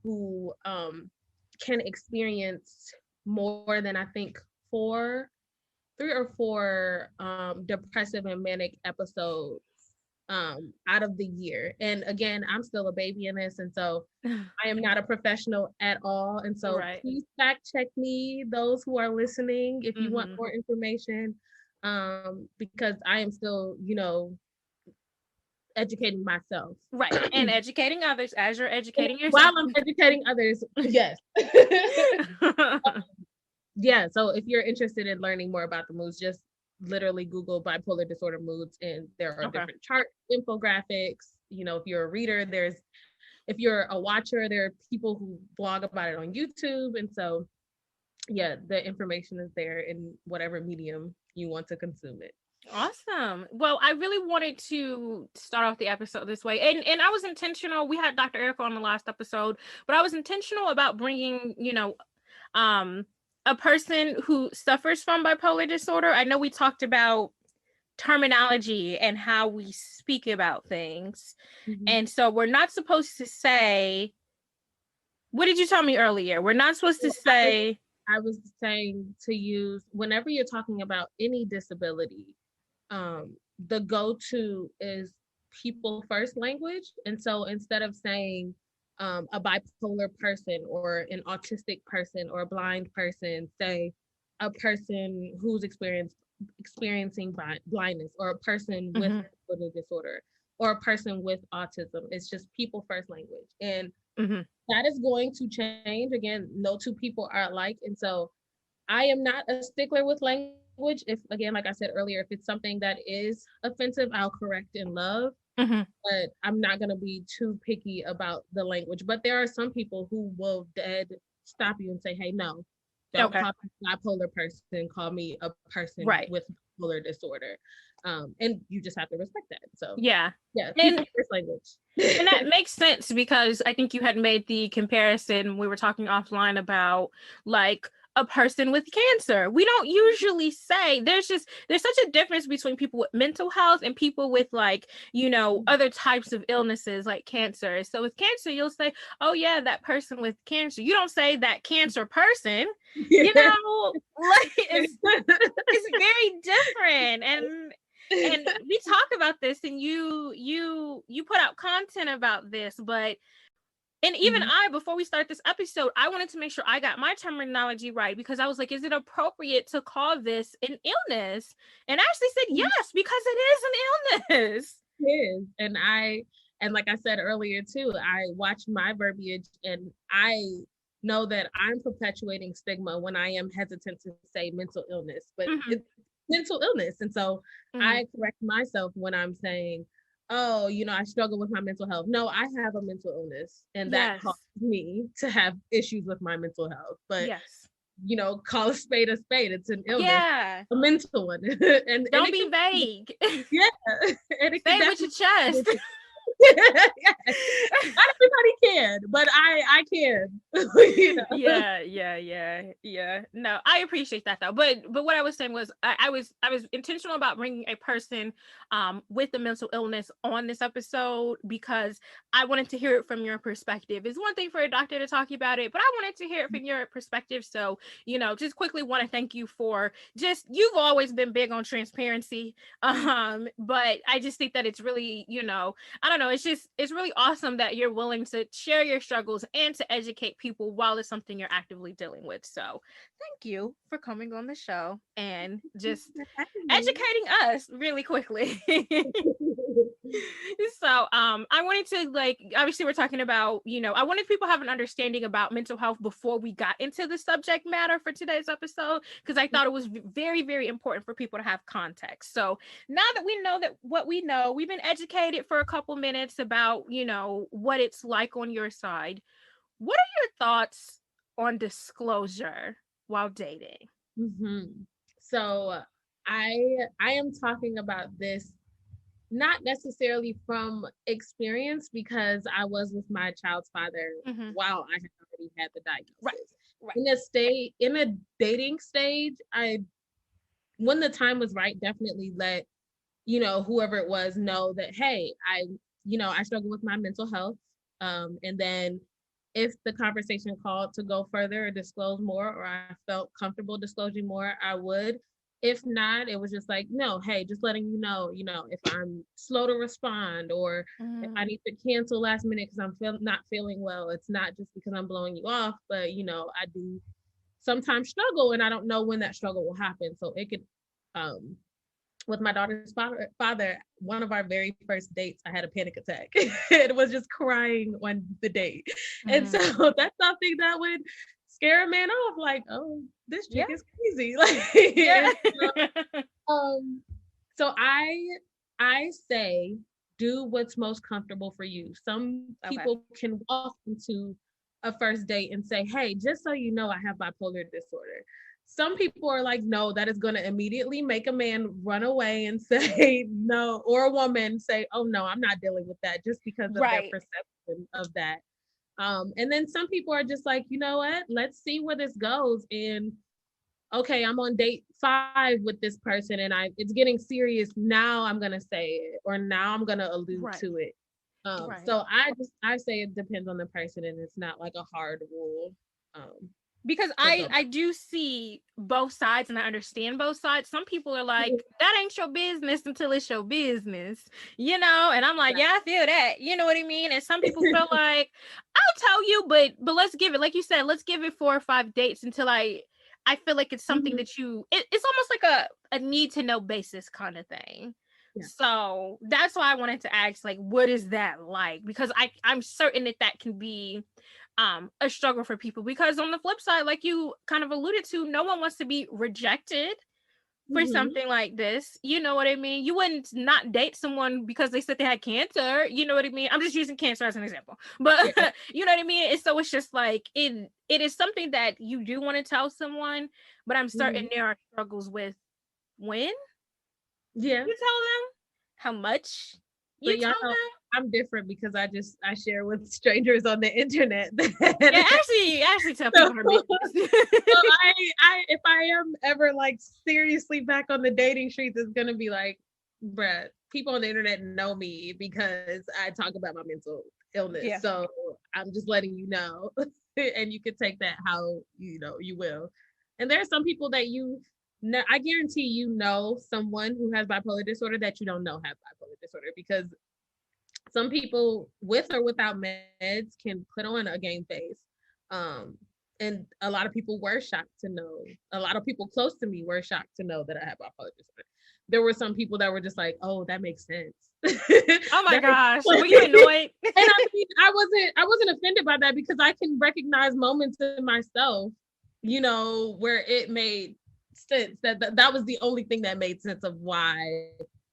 who can experience more than I think 3 or 4 depressive and manic episodes out of the year. And again, I'm still a baby in this, and so I am not a professional at all. And so please fact check me, those who are listening, if you want more information, because I am still, educating myself. Right. And educating others as you're educating yourself. While I'm educating others, yes. Yeah, so if you're interested in learning more about the moods, just literally Google bipolar disorder moods, and there are different chart infographics. If you're a reader, if you're a watcher, there are people who blog about it on YouTube. And so, yeah, the information is there in whatever medium you want to consume it. Awesome. Well, I really wanted to start off the episode this way. And I was intentional. We had Dr. Erica on the last episode, but I was intentional about bringing, a person who suffers from bipolar disorder. I know we talked about terminology and how we speak about things. And so we're not supposed to say, what did you tell me earlier? We're not supposed to say. I was saying to use, whenever you're talking about any disability, the go-to is people first language. And so instead of saying a bipolar person or an autistic person or a blind person, say a person who's experienced experiencing blindness, or a person with bipolar disorder, or a person with autism. It's just people first language. And that is going to change. Again, no two people are alike. And so I am not a stickler with language. If, again, like I said earlier, if it's something that is offensive, I'll correct in love. But I'm not going to be too picky about the language. But there are some people who will dead stop you and say, hey, no, don't call me a bipolar person, call me a person with bipolar disorder. And you just have to respect that. So yeah, people first language. And that makes sense, because I think you had made the comparison, we were talking offline about like a person with cancer. We don't usually say, there's such a difference between people with mental health and people with, like, you know, other types of illnesses like cancer. So with cancer, you'll say, oh yeah, that person with cancer. You don't say that cancer person. You know, like it's very different. And we talk about this, and you put out content about this, but and even before we start this episode, I wanted to make sure I got my terminology right, because I was like, is it appropriate to call this an illness? And Ashley said yes, because it is an illness. It is. And like I said earlier too, I watch my verbiage, and I know that I'm perpetuating stigma when I am hesitant to say mental illness, but it's mental illness. And so I correct myself when I'm saying, oh, you know, I struggle with my mental health. No, I have a mental illness, and that causes me to have issues with my mental health. But you know, call a spade a spade. It's an illness, a mental one. and don't be vague. And say it with your chest. Not everybody can, but I can. You know? Yeah. No, I appreciate that though. But what I was saying was, I was intentional about bringing a person with a mental illness on this episode, because I wanted to hear it from your perspective. It's one thing for a doctor to talk about it, but I wanted to hear it from your perspective. So, you know, just quickly want to thank you for you've always been big on transparency. But I just think that it's really, you know, I don't know, it's really awesome that you're willing to share your struggles and to educate people while it's something you're actively dealing with. So thank you for coming on the show and just educating us really quickly. So I wanted to, like, obviously we're talking about, you know, I wanted people to have an understanding about mental health before we got into the subject matter for today's episode, because I thought it was very, very important for people to have context. So now that we know that what we know, we've been educated for a couple minutes about, you know, what it's like on your side. What are your thoughts on disclosure while dating? So I am talking about this not necessarily from experience, because I was with my child's father while I had already had the diagnosis. Right. In a dating stage, when the time was right, definitely let, you know, whoever it was know that, hey, I struggle with my mental health. And then if the conversation called to go further or disclose more, or I felt comfortable disclosing more, I would. If not, it was just like, no, hey, just letting you know, if I'm slow to respond, or if I need to cancel last minute because I'm not feeling well, it's not just because I'm blowing you off, but, you know, I do sometimes struggle, and I don't know when that struggle will happen. So it could, with my daughter's father, one of our very first dates, I had a panic attack. It was just crying on the date. And so that's something that would scare a man off, like, oh, this chick is crazy. Like, so I say, do what's most comfortable for you. Some people can walk into a first date and say, hey, just so you know, I have bipolar disorder. Some people are like, no, that is going to immediately make a man run away and say no, or a woman say, oh no, I'm not dealing with that, just because of their perception of that. And then some people are just like, you know what, let's see where this goes. And okay, I'm on date 5 with this person, and it's getting serious. Now I'm going to say it, or now I'm going to allude to it. So I say it depends on the person, and it's not like a hard rule. Because I do see both sides, and I understand both sides. Some people are like, that ain't your business until it's your business, you know? And I'm like, yeah, I feel that. You know what I mean? And some people feel like, I'll tell you, but let's give it, like you said, let's give it 4 or 5 dates until I I feel like it's something Mhm. that it's almost like a need to know basis kind of thing. Yeah. So that's why I wanted to ask, like, what is that like? Because I'm certain that can be a struggle for people, because on the flip side, like you kind of alluded to, no one wants to be rejected for Mhm. something like this. You know what I mean? You wouldn't not date someone because they said they had cancer. You know what I mean? I'm just using cancer as an example, but Yeah. you know what I mean? And so it's just like it is something that you do want to tell someone, but I'm certain Mhm. there are struggles with when Yeah. you tell them, how much you But y'all tell know them. I'm different because I share with strangers on the internet. Yeah, actually tell So, people her business. so if I am ever like seriously back on the dating streets, it's gonna be like, bruh, people on the internet know me because I talk about my mental illness. Yeah. So I'm just letting you know, and you can take that how you will. And there are some people that I guarantee someone who has bipolar disorder that you don't know have bipolar disorder, because some people with or without meds can put on a game face. And a lot of people were shocked to know. A lot of people close to me were shocked to know that I have bipolar disorder. There were some people that were just like, "Oh, that makes sense." Oh my That- gosh, were you annoyed? and I mean, I wasn't offended by that because I can recognize moments in myself, where it made sense. That was the only thing that made sense of why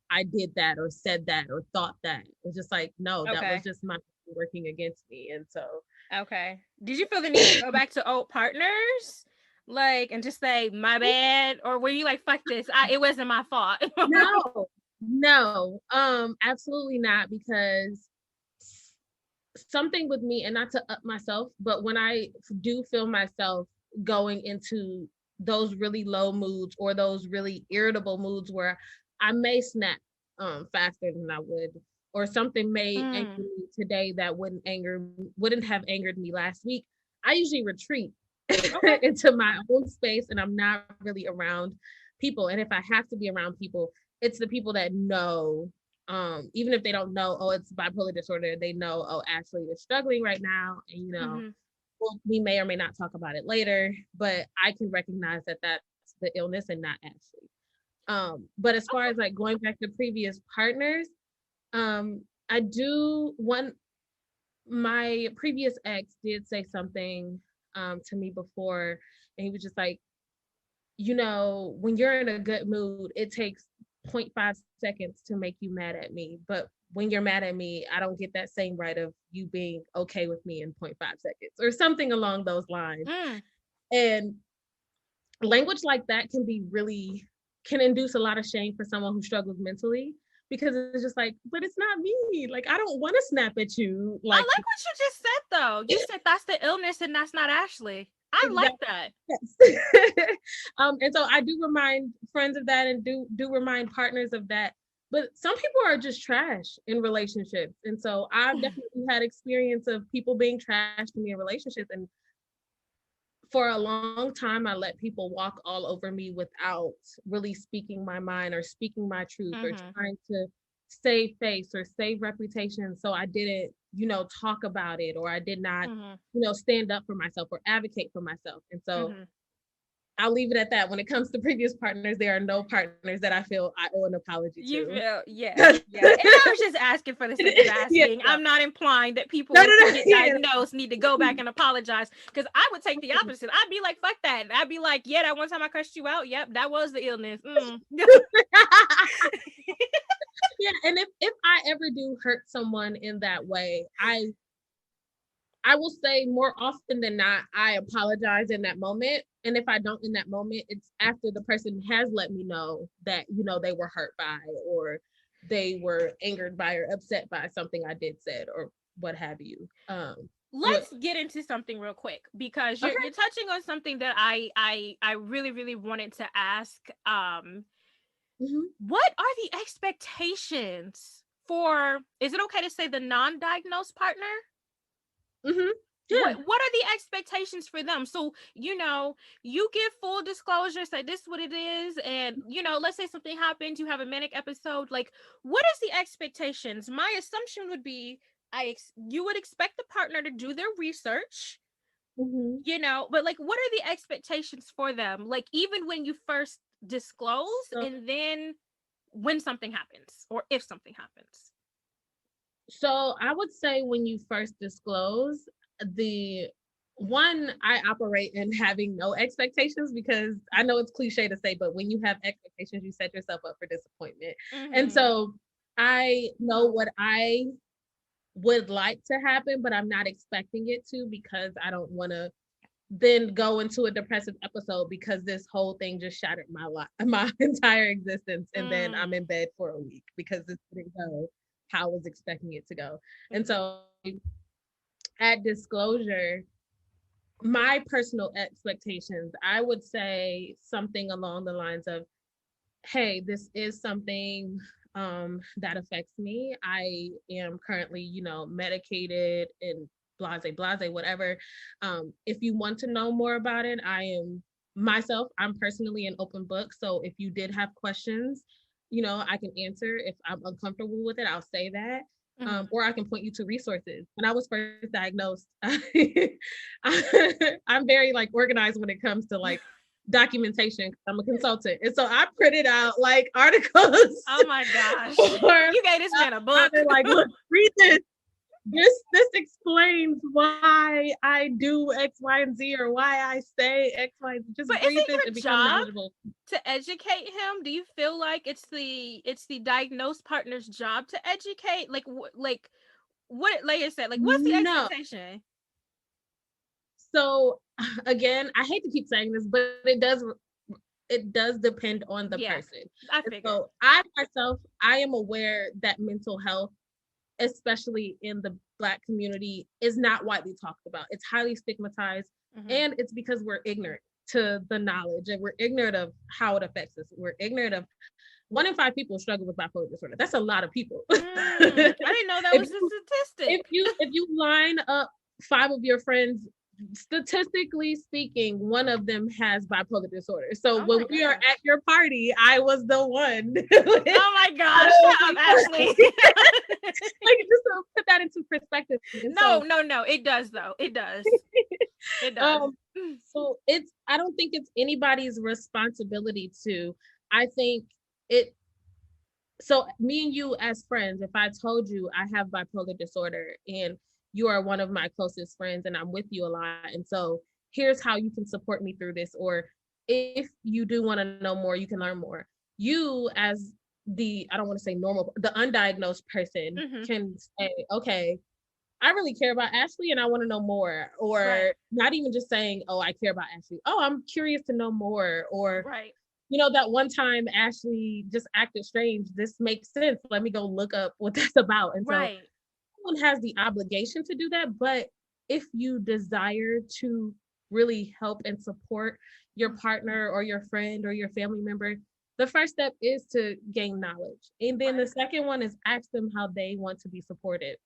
I did that or said that or thought that. It's just like, no, that was Okay. just my working against me. And so Okay. Did you feel the need to go back to old partners? Like, and just say, my bad? Or were you like, fuck this, it wasn't my fault? no, absolutely not, because something with me, and not to up myself, but when I do feel myself going into those really low moods or those really irritable moods where I may snap faster than I would, or something may anger me today that wouldn't have angered me last week, I usually retreat into my own space, and I'm not really around people. And if I have to be around people, it's the people that know, even if they don't know, oh, it's bipolar disorder, they know, oh, Ashleigh is struggling right now, and well, we may or may not talk about it later, but I can recognize that that's the illness and not Ashleigh. But as far as like going back to previous partners, I do one. My previous ex did say something to me before, and he was just like, when you're in a good mood, it takes 0.5 seconds to make you mad at me. But when you're mad at me, I don't get that same right of you being okay with me in 0.5 seconds or something along those lines. And language like that can induce a lot of shame for someone who struggles mentally, because it's just like, but it's not me. Like, I don't want to snap at you. I like what you just said, though. You said that's the illness and that's not Ashleigh. I like that. Yes. And so I do remind friends of that, and do remind partners of that. But some people are just trash in relationships. And so I've definitely had experience of people being trash to me in relationships. And for a long time, I let people walk all over me without really speaking my mind or speaking my truth or trying to save face or save reputation. So I didn't, talk about it, or I did not, stand up for myself or advocate for myself. And so I'll leave it at that. When it comes to previous partners, there are no partners that I feel I owe an apology to. You feel, yeah. And I was just asking for the sake of asking. I'm not implying that people who get diagnosed need to go back and apologize, because I would take the opposite. I'd be like, fuck that. I'd be like, yeah, that one time I cussed you out. Yep, that was the illness. Yeah, and if I ever do hurt someone in that way, I will say more often than not, I apologize in that moment. And if I don't in that moment, it's after the person has let me know that, they were hurt by, or they were angered by, or upset by something I did said, or what have you. Let's get into something real quick, because you're touching on something that I really, really wanted to ask. What are the expectations for, is it okay to say, the non-diagnosed partner? Yeah. What are the expectations for them? So, you give full disclosure, say this is what it is, and let's say something happens, you have a manic episode. Like, what is the expectations? My assumption would be, you would expect the partner to do their research, You know, but like, what are the expectations for them? Like, even when you first disclose, and then when something happens, or if something happens. So I would say when you first disclose, the one, I operate in having no expectations, because I know it's cliche to say, but when you have expectations, you set yourself up for disappointment. And so I know what I would like to happen, but I'm not expecting it to, because I don't want to then go into a depressive episode because this whole thing just shattered my life, my entire existence, and then I'm in bed for a week because this didn't go how I was expecting it to go. And so at disclosure, my personal expectations, I would say something along the lines of, hey, this is something that affects me. I am currently, medicated and blase, whatever. If you want to know more about it, I'm personally an open book. So if you did have questions, I can answer. If I'm uncomfortable with it, I'll say that. Or I can point you to resources. When I was first diagnosed, I'm very organized when it comes to documentation. I'm a consultant, and so I printed out articles. Oh my gosh! You gave this man a book. Look, read this. This explains why I do X, Y, and Z, or why I say X, Y, and Z. Just read this and become knowledgeable. To educate him, do you feel like it's the diagnosed partner's job to educate? Like what Leia said, what's the expectation? So again, I hate to keep saying this, but it does depend on the person. I figured. So I myself, I am aware that mental health, especially in the Black community, is not widely talked about. It's highly stigmatized, and it's because we're ignorant to the knowledge, and we're ignorant of how it affects us. We're ignorant of 1 in 5 people struggle with bipolar disorder. That's a lot of people. I didn't know that was a statistic. If you line up 5 of your friends, statistically speaking, 1 of them has bipolar disorder. So when we are at your party, I was the one. Oh my gosh, shut up, Ashleigh. Just to put that into perspective. No, it does though. It does. It does. So I don't think it's anybody's responsibility to. I think so me and you as friends, if I told you I have bipolar disorder and you are one of my closest friends and I'm with you a lot, and so here's how you can support me through this, or if you do want to know more, you can learn more. You as I don't want to say normal, the undiagnosed person can say, okay, I really care about Ashleigh and I want to know more, or not even just saying, oh, I care about Ashleigh. Oh, I'm curious to know more, or that one time Ashleigh just acted strange. This makes sense. Let me go look up what that's about. And so everyone has the obligation to do that. But if you desire to really help and support your partner or your friend or your family member, the first step is to gain knowledge. And then the second one is ask them how they want to be supported.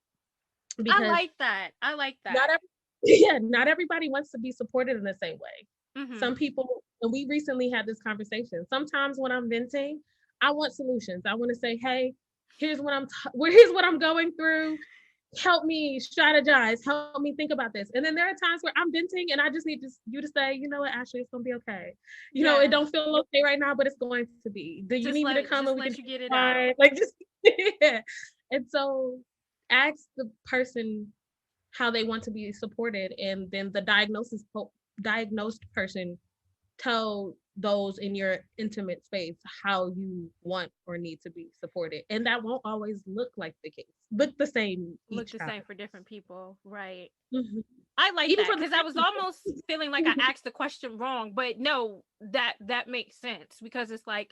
Because I like that. Not everybody wants to be supported in the same way. Some people, and we recently had this conversation, sometimes when I'm venting, I want solutions. I want to say, hey, here's what I'm going through. Help me strategize. Help me think about this. And then there are times where I'm venting and I just need you to say, you know what, Ashleigh, it's going to be okay. You know, it don't feel okay right now, but it's going to be. Do you need me to come and we can get it out? And so ask the person how they want to be supported, and then the diagnosed person tell those in your intimate space how you want or need to be supported, and that won't always look the same for different people, right? I like even that, because I was almost feeling like I asked the question wrong, but no, that makes sense, because it's I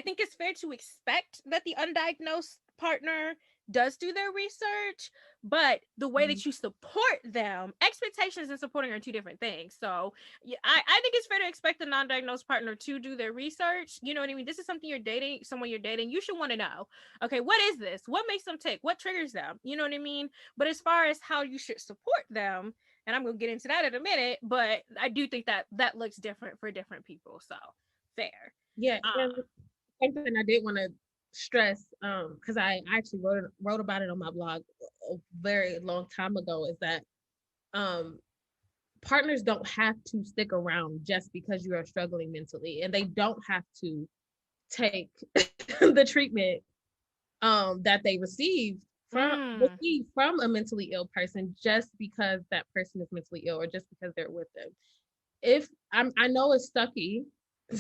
think it's fair to expect that the undiagnosed partner does do their research, but the way that you support them, expectations and supporting are 2 different things. So I think it's fair to expect the non-diagnosed partner to do their research. You know what I mean? This is someone you're dating, you should want to know, okay, what is this? What makes them tick? What triggers them? You know what I mean? But as far as how you should support them, and I'm going to get into that in a minute, but I do think that looks different for different people. So fair. Yeah. Something I did want to stress, because I actually wrote about it on my blog a very long time ago, is that partners don't have to stick around just because you are struggling mentally, and they don't have to take the treatment that they receive from a mentally ill person just because that person is mentally ill or just because they're with them. If I know it's sucky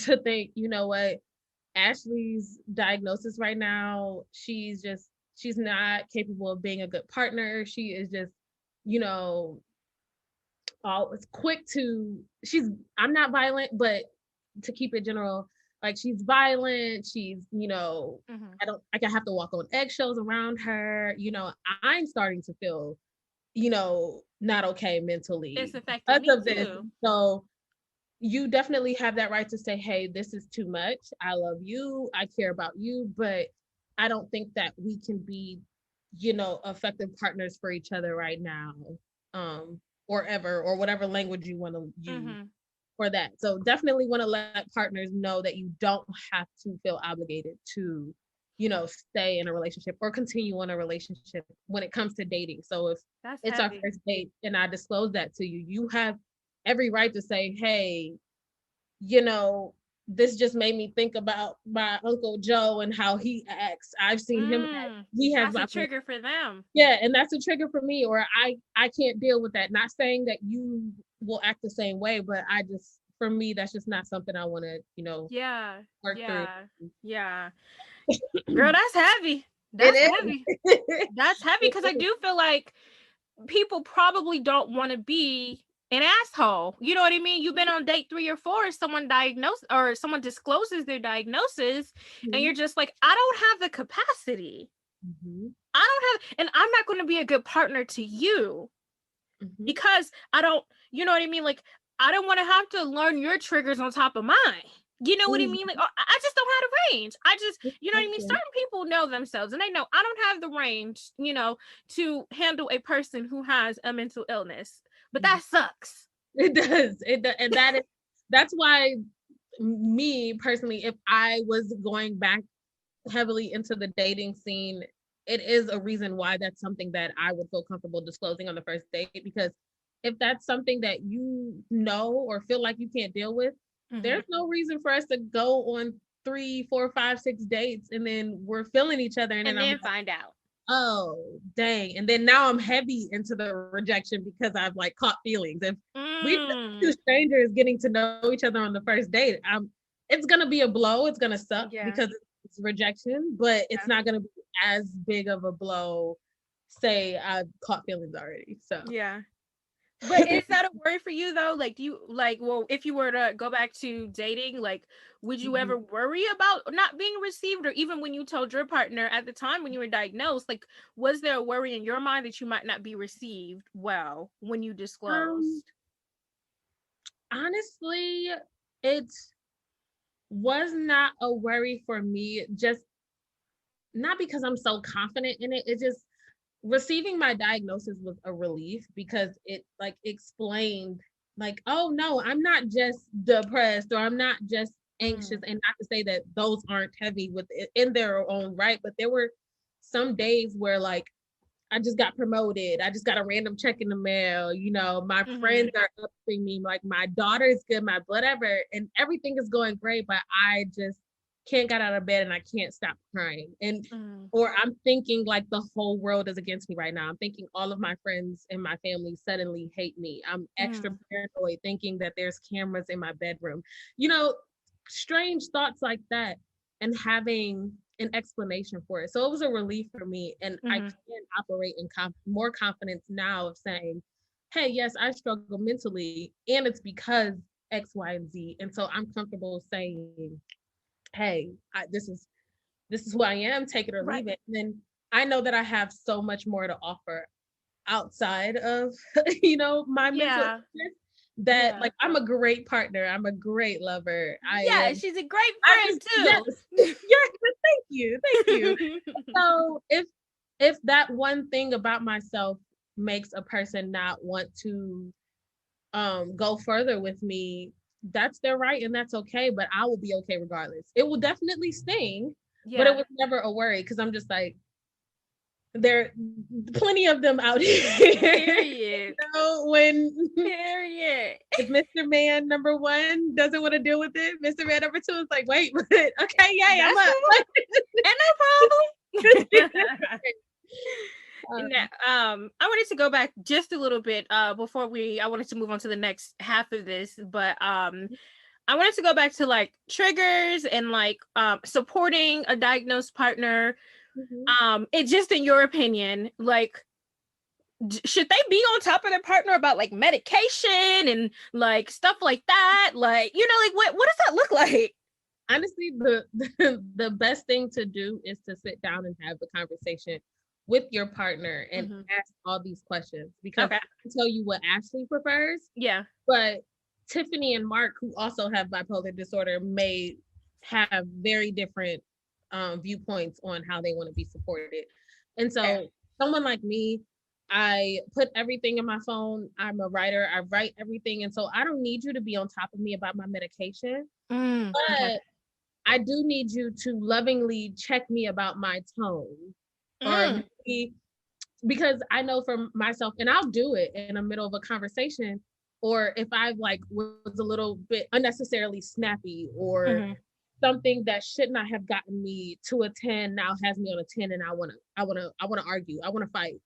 to think, you know what, Ashleigh's diagnosis right now, she's not capable of being a good partner. She is just, you know, it's quick to, I'm not violent, but to keep it general, like she's violent, she's, you know, I have to walk on eggshells around her, you know, I'm starting to feel, you know, not okay mentally. It's affecting me too. So you definitely have that right to say, hey, this is too much. I love you. I care about you, but I don't think that we can be, you know, effective partners for each other right now, or ever, or whatever language you want to use for that. So definitely want to let partners know that you don't have to feel obligated to, you know, stay in a relationship or continue on a relationship when it comes to dating. So if it's our first date and I disclose that to you, you have every right to say, hey, you know, this just made me think about my Uncle Joe and how he acts. I've seen him act. He has that's a trigger for them. Yeah, and that's a trigger for me, or I can't deal with that. Not saying that you will act the same way, but for me, that's just not something I want to, you know, work through. Yeah. Girl, that's heavy. That's heavy. That's heavy because I do feel like people probably don't want to be an asshole. You know what I mean? You've been on date 3 or 4, someone discloses their diagnosis, and you're just like, I don't have the capacity. I don't have, and I'm not going to be a good partner to you because I don't, you know what I mean? Like, I don't want to have to learn your triggers on top of mine. You know what I mean? Like, I just don't have the range. You know what I mean? Certain people know themselves and they know I don't have the range, you know, to handle a person who has a mental illness. But that sucks. It does. And that's why me personally, if I was going back heavily into the dating scene, it is a reason why that's something that I would feel comfortable disclosing on the first date, because if that's something that you know or feel like you can't deal with, there's no reason for us to go on 3, 4, 5, 6 dates and then we're feeling each other and then find out. Oh, dang. And then now I'm heavy into the rejection because I've like caught feelings. If we two strangers getting to know each other on the first date, it's gonna be a blow. It's gonna suck because it's rejection, but it's not gonna be as big of a blow. Say I've caught feelings already. So But is that a worry for you though? Like, well, if you were to go back to dating, like, would you ever worry about not being received? Or even when you told your partner at the time when you were diagnosed, like, was there a worry in your mind that you might not be received well when you disclosed? Honestly, it was not a worry for me, just not because I'm so confident in it. It just, receiving my diagnosis was a relief because it like explained like, oh no, I'm not just depressed or I'm not just anxious. And not to say that those aren't heavy with it in their own right, but there were some days where like I just got promoted, I just got a random check in the mail, you know, my friends are upping me, like my daughter's good, my whatever, and everything is going great, but I just can't get out of bed and I can't stop crying. And or I'm thinking like the whole world is against me right now. I'm thinking all of my friends and my family suddenly hate me. I'm extra paranoid thinking that there's cameras in my bedroom. You know, strange thoughts like that, and having an explanation for it. So it was a relief for me, and I can operate in more confidence now of saying, hey, yes, I struggle mentally and it's because X, Y, and Z. And so I'm comfortable saying, hey, this is who I am, take it or leave it. And then I know that I have so much more to offer outside of, you know, my mental illness, that like I'm a great partner, I'm a great lover. She's a great friend too. Yes, thank you. So if that one thing about myself makes a person not want to go further with me, that's their right and that's okay, but I will be okay regardless. It will definitely sting, but it was never a worry because I'm just like, There are plenty of them out here. Period. Period. If Mr. Man number 1 doesn't want to deal with it, Mr. Man number 2 is like, wait, okay, yay, I'm up. And no problem. I wanted to go back just a little bit before I wanted to move on to the next half of this, but I wanted to go back to like triggers and like supporting a diagnosed partner. It just, in your opinion, like, should they be on top of their partner about like medication and like stuff like that? Like, you know, like what does that look like? Honestly, the best thing to do is to sit down and have a conversation with your partner and ask all these questions, because I can tell you what Ashleigh prefers. Yeah. But Tiffany and Mark, who also have bipolar disorder, may have very different viewpoints on how they want to be supported. And so someone like me, I put everything in my phone. I'm a writer. I write everything. And so I don't need you to be on top of me about my medication. But I do need you to lovingly check me about my tone. Or because I know for myself, and I'll do it in the middle of a conversation, or if I like was a little bit unnecessarily snappy, or something that should not have gotten me to a 10 now has me on a 10, and I want to argue. I want to fight.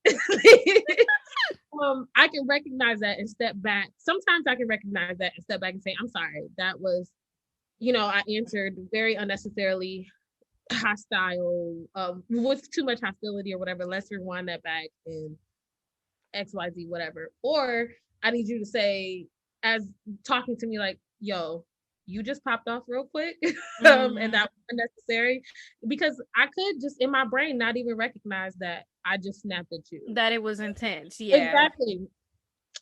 I can recognize that and step back. Sometimes I can recognize that and step back and say, I'm sorry. That was, I answered very unnecessarily hostile, with too much hostility or whatever. Let's rewind that back and XYZ, whatever. Or I need you to say, as talking to me, like, yo, you just popped off real quick. And that was unnecessary, because I could just in my brain not even recognize that I just snapped at you. That it was intense. Yeah. Exactly.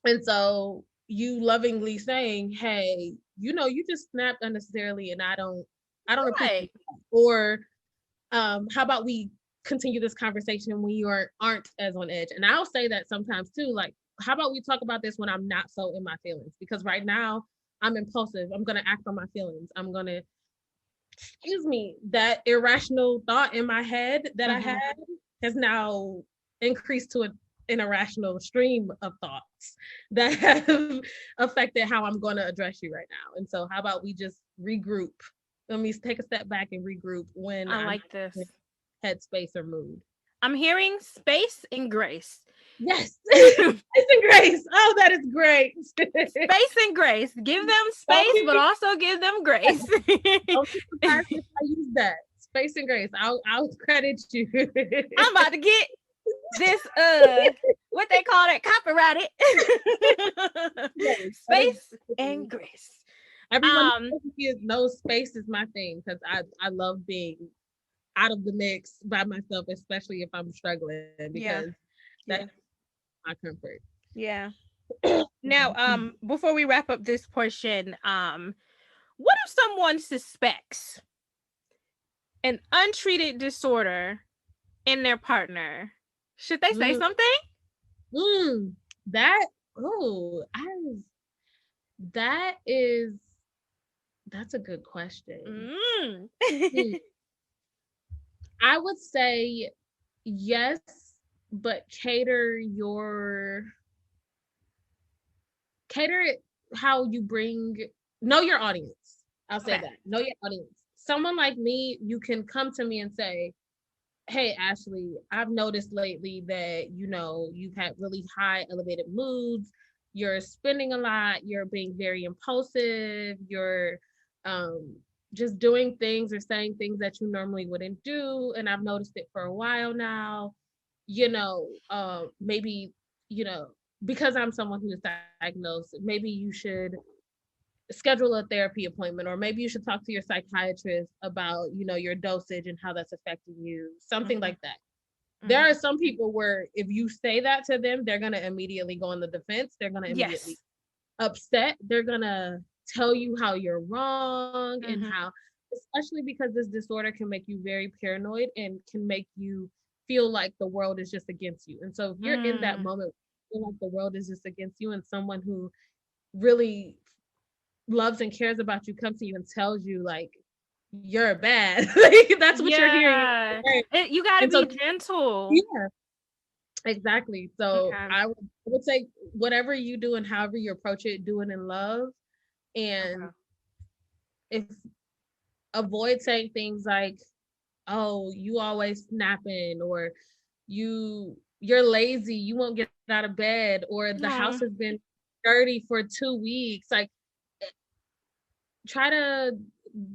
And so you lovingly saying, hey, you just snapped unnecessarily and I don't appreciate that. Or how about we continue this conversation when you aren't as on edge? And I'll say that sometimes too, like, how about we talk about this when I'm not so in my feelings? Because right now I'm impulsive. I'm going to act on my feelings. I'm going to, that irrational thought in my head that I had has now increased to an irrational stream of thoughts that have affected how I'm going to address you right now. And so how about we just regroup? Let me take a step back and regroup when I like this headspace or mood. I'm hearing space and grace. Yes. Space and grace. Oh, that is great. Space and grace. Give them space, but also give them grace. Don't be surprised if I use that. Space and grace. I'll credit you. I'm about to get this what they call it, copyrighted. Yes, space and grace. Everyone knows space is my thing, because I love being out of the mix by myself, especially if I'm struggling, because that's my comfort. Yeah. Now, before we wrap up this portion, what if someone suspects an untreated disorder in their partner? Should they say something? That's a good question. I would say yes, but cater it how you know your audience. I'll say that. Know your audience. Someone like me, you can come to me and say, hey, Ashleigh, I've noticed lately that, you've had really high elevated moods. You're spending a lot. You're being very impulsive. You're just doing things or saying things that you normally wouldn't do. And I've noticed it for a while now. Maybe, because I'm someone who is diagnosed, maybe you should schedule a therapy appointment, or maybe you should talk to your psychiatrist about, your dosage and how that's affecting you, something like that. There are some people where if you say that to them, they're going to immediately go on the defense. They're going to immediately upset. They're going to tell you how you're wrong and how, especially because this disorder can make you very paranoid and can make you feel like the world is just against you. And so if you're in that moment, you feel like the world is just against you, and someone who really loves and cares about you comes to you and tells you like, you're bad. Like, that's what you're hearing. You got to be gentle. Yeah. Exactly. So Okay. I would say whatever you do and however you approach it, do it in love. And Okay. if avoid saying things like, oh, you always snapping, or you're lazy, you won't get out of bed, or the house No. has been dirty for 2 weeks. Like, try to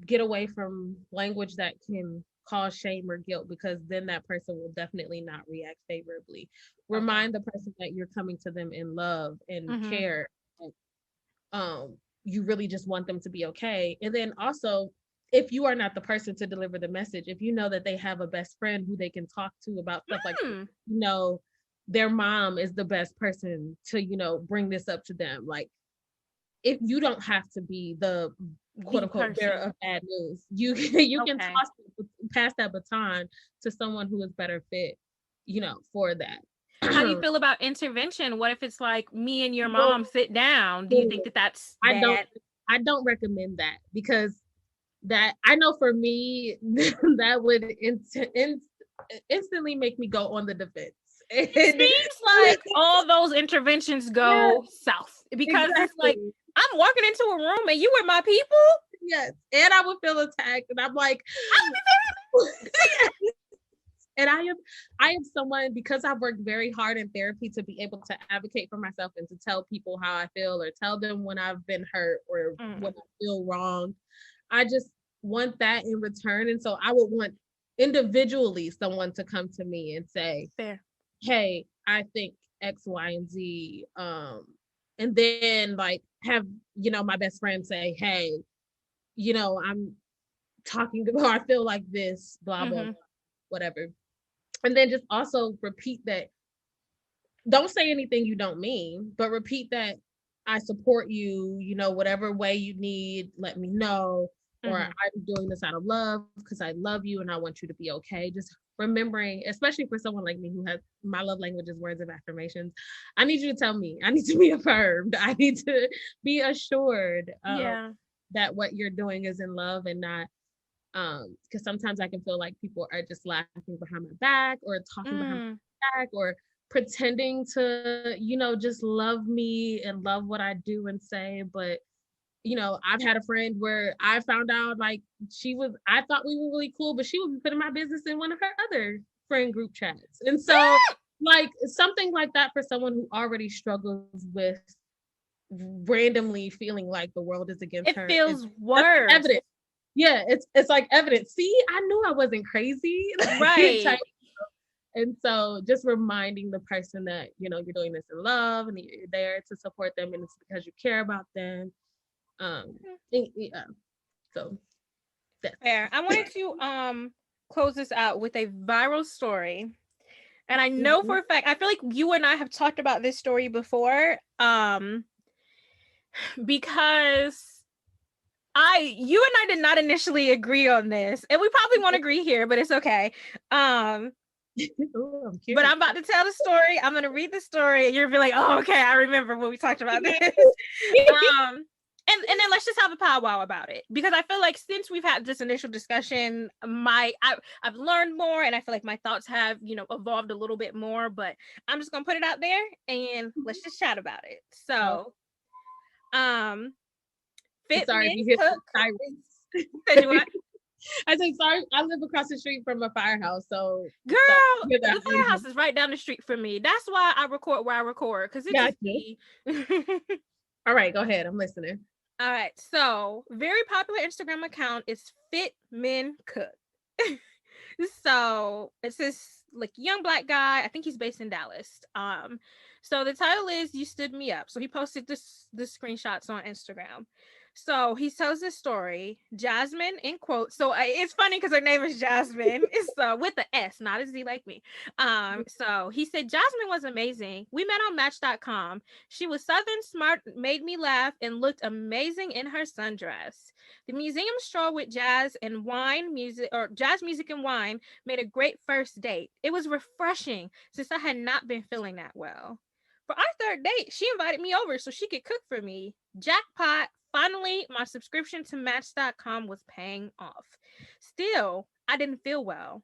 get away from language that can cause shame or guilt, because then that person will definitely not react favorably. Remind the person that you're coming to them in love and care. You really just want them to be okay. And then also, if you are not the person to deliver the message, if you know that they have a best friend who they can talk to about stuff like, their mom is the best person to, bring this up to them. Like, if you don't have to be the quote unquote bearer of bad news, you can pass that baton to someone who is better fit, for that. How do you feel about intervention? What if it's like me and your mom sit down? Do you think that that's bad? I don't recommend that, because that, I know for me, that would instantly make me go on the defense. It seems like all those interventions go south, because it's like, I'm walking into a room and you were my people. Yes. And I would feel attacked. And I'm like, and I am someone, because I've worked very hard in therapy to be able to advocate for myself and to tell people how I feel, or tell them when I've been hurt or when I feel wrong. I just want that in return. And so I would want individually someone to come to me and say, hey, I think X, Y, and Z. And then like have, my best friend say, hey, I'm talking about, I feel like this, blah, blah, blah, whatever. And then just also repeat that. Don't say anything you don't mean, but repeat that I support you, whatever way you need, let me know. Or I'm doing this out of love because I love you and I want you to be okay. Just remembering, especially for someone like me who has, my love language is words of affirmations. I need you to tell me. I need to be affirmed. I need to be assured that what you're doing is in love and not, because sometimes I can feel like people are just laughing behind my back or talking behind my back or pretending to, just love me and love what I do and say. But I've had a friend where I found out like I thought we were really cool, but she would be putting my business in one of her other friend group chats. And so like something like that for someone who already struggles with randomly feeling like the world is against her. It feels worse. Evidence. Yeah, it's like evidence. See, I knew I wasn't crazy. Right. And so just reminding the person that, you're doing this in love and you're there to support them and it's because you care about them. So that's fair. I wanted to close this out with a viral story. And I know for a fact, I feel like you and I have talked about this story before. Because you and I did not initially agree on this. And we probably won't agree here, but it's okay. But I'm about to tell the story. I'm going to read the story and you'll be like, oh, okay, I remember when we talked about this. And then let's just have a powwow about it, because I feel like since we've had this initial discussion, I've learned more and I feel like my thoughts have, evolved a little bit more, but I'm just going to put it out there and let's just chat about it. So, Fit sorry Men if you Cook. Said what? I said, sorry, I live across the street from a firehouse. So, girl, the firehouse is right down the street from me. That's why I record where I record, because it's me. All right, go ahead. I'm listening. All right. So, very popular Instagram account is Fit Men Cook. So, it's this like young Black guy. I think he's based in Dallas. So the title is "You Stood Me Up." So he posted this screenshots on Instagram. So he tells this story, Jazmine in quotes. So it's funny because her name is Jazmine. It's with the S, not a Z like me. So he said, Jazmine was amazing. We met on Match.com. She was Southern, smart, made me laugh, and looked amazing in her sundress. The museum stroll with jazz music and wine made a great first date. It was refreshing since I had not been feeling that well. For our third date, she invited me over so she could cook for me. Jackpot. Finally, my subscription to Match.com was paying off. Still, I didn't feel well.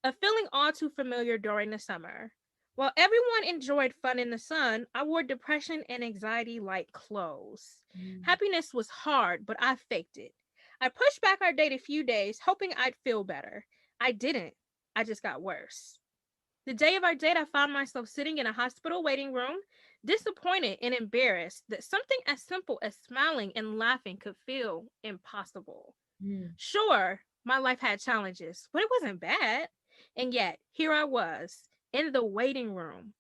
A feeling all too familiar during the summer. While everyone enjoyed fun in the sun, I wore depression and anxiety like clothes. Happiness was hard, but I faked it. I pushed back our date a few days, hoping I'd feel better. I didn't. I just got worse. The day of our date, I found myself sitting in a hospital waiting room, disappointed and embarrassed that something as simple as smiling and laughing could feel impossible. Sure, my life had challenges, but it wasn't bad. And yet, here I was in the waiting room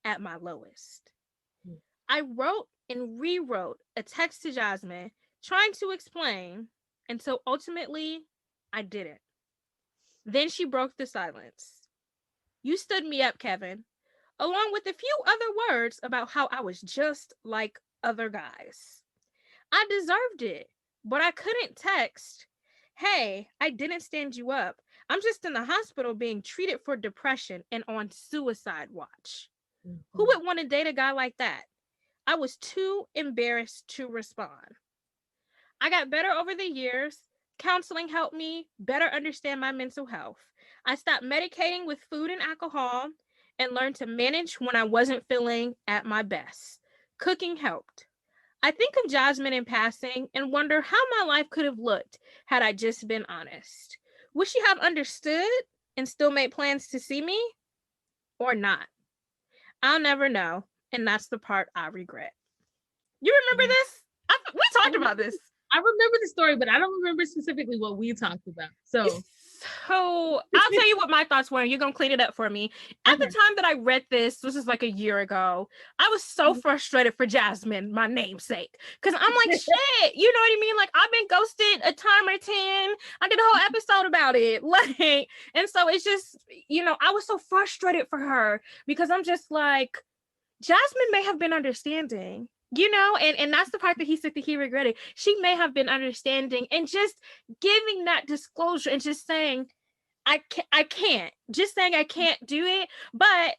at my lowest. I wrote and rewrote a text to Jazmine trying to explain until ultimately I didn't. Then she broke the silence. You stood me up, Kevin, along with a few other words about how I was just like other guys. I deserved it, but I couldn't text, hey, I didn't stand you up. I'm just in the hospital being treated for depression and on suicide watch. Who would want to date a guy like that? I was too embarrassed to respond. I got better over the years. Counseling helped me better understand my mental health. I stopped medicating with food and alcohol and learned to manage when I wasn't feeling at my best. Cooking helped. I think of Jazmine in passing and wonder how my life could have looked had I just been honest. Would she have understood and still made plans to see me or not? I'll never know, and that's the part I regret. You remember this? We talked about this. I remember the story, but I don't remember specifically what we talked about. So I'll tell you what my thoughts were, and you're going to clean it up for me. At the time that I read this is like a year ago, I was so frustrated for Jazmine, my namesake, because I'm like, shit, you know what I mean? Like, I've been ghosted a time or 10. I did a whole episode about it. Like, and so it's just, I was so frustrated for her because I'm just like, Jazmine may have been understanding. And that's the part that he said that he regretted. She may have been understanding and just giving that disclosure and just saying, I can't, just saying I can't do it. But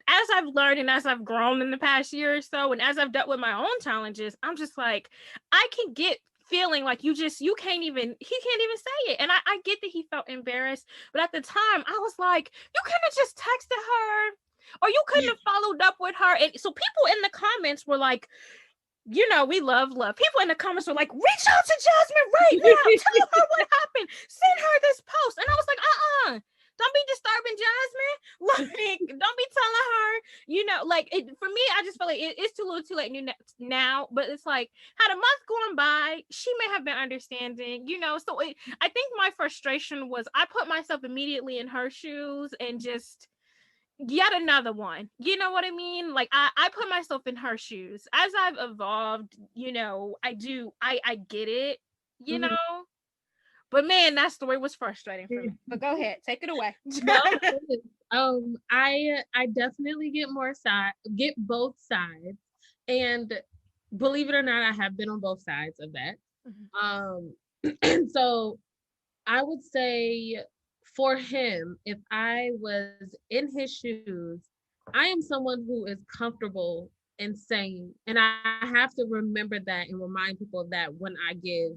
as I've learned and as I've grown in the past year or so, and as I've dealt with my own challenges, I'm just like, I can get feeling like he can't even say it. And I get that he felt embarrassed. But at the time, I was like, you could have just texted her. Or you couldn't have followed up with her. And so people in the comments were like, we love. People in the comments were like, reach out to Jazmine right now. Tell her what happened. Send her this post. And I was like, don't be disturbing Jazmine. Like, don't be telling her, for me, I just feel like it's too little too late now. But it's like, had a month gone by, she may have been understanding, So I think my frustration was I put myself immediately in her shoes and just yet another one. You know what I mean? Like I put myself in her shoes. As I've evolved, I get it, know. But man, that story was frustrating for me. But go ahead, take it away. I definitely get both sides. And believe it or not, I have been on both sides of that. And so I would say for him, if I was in his shoes, I am someone who is comfortable in saying, and I have to remember that and remind people of that when I give,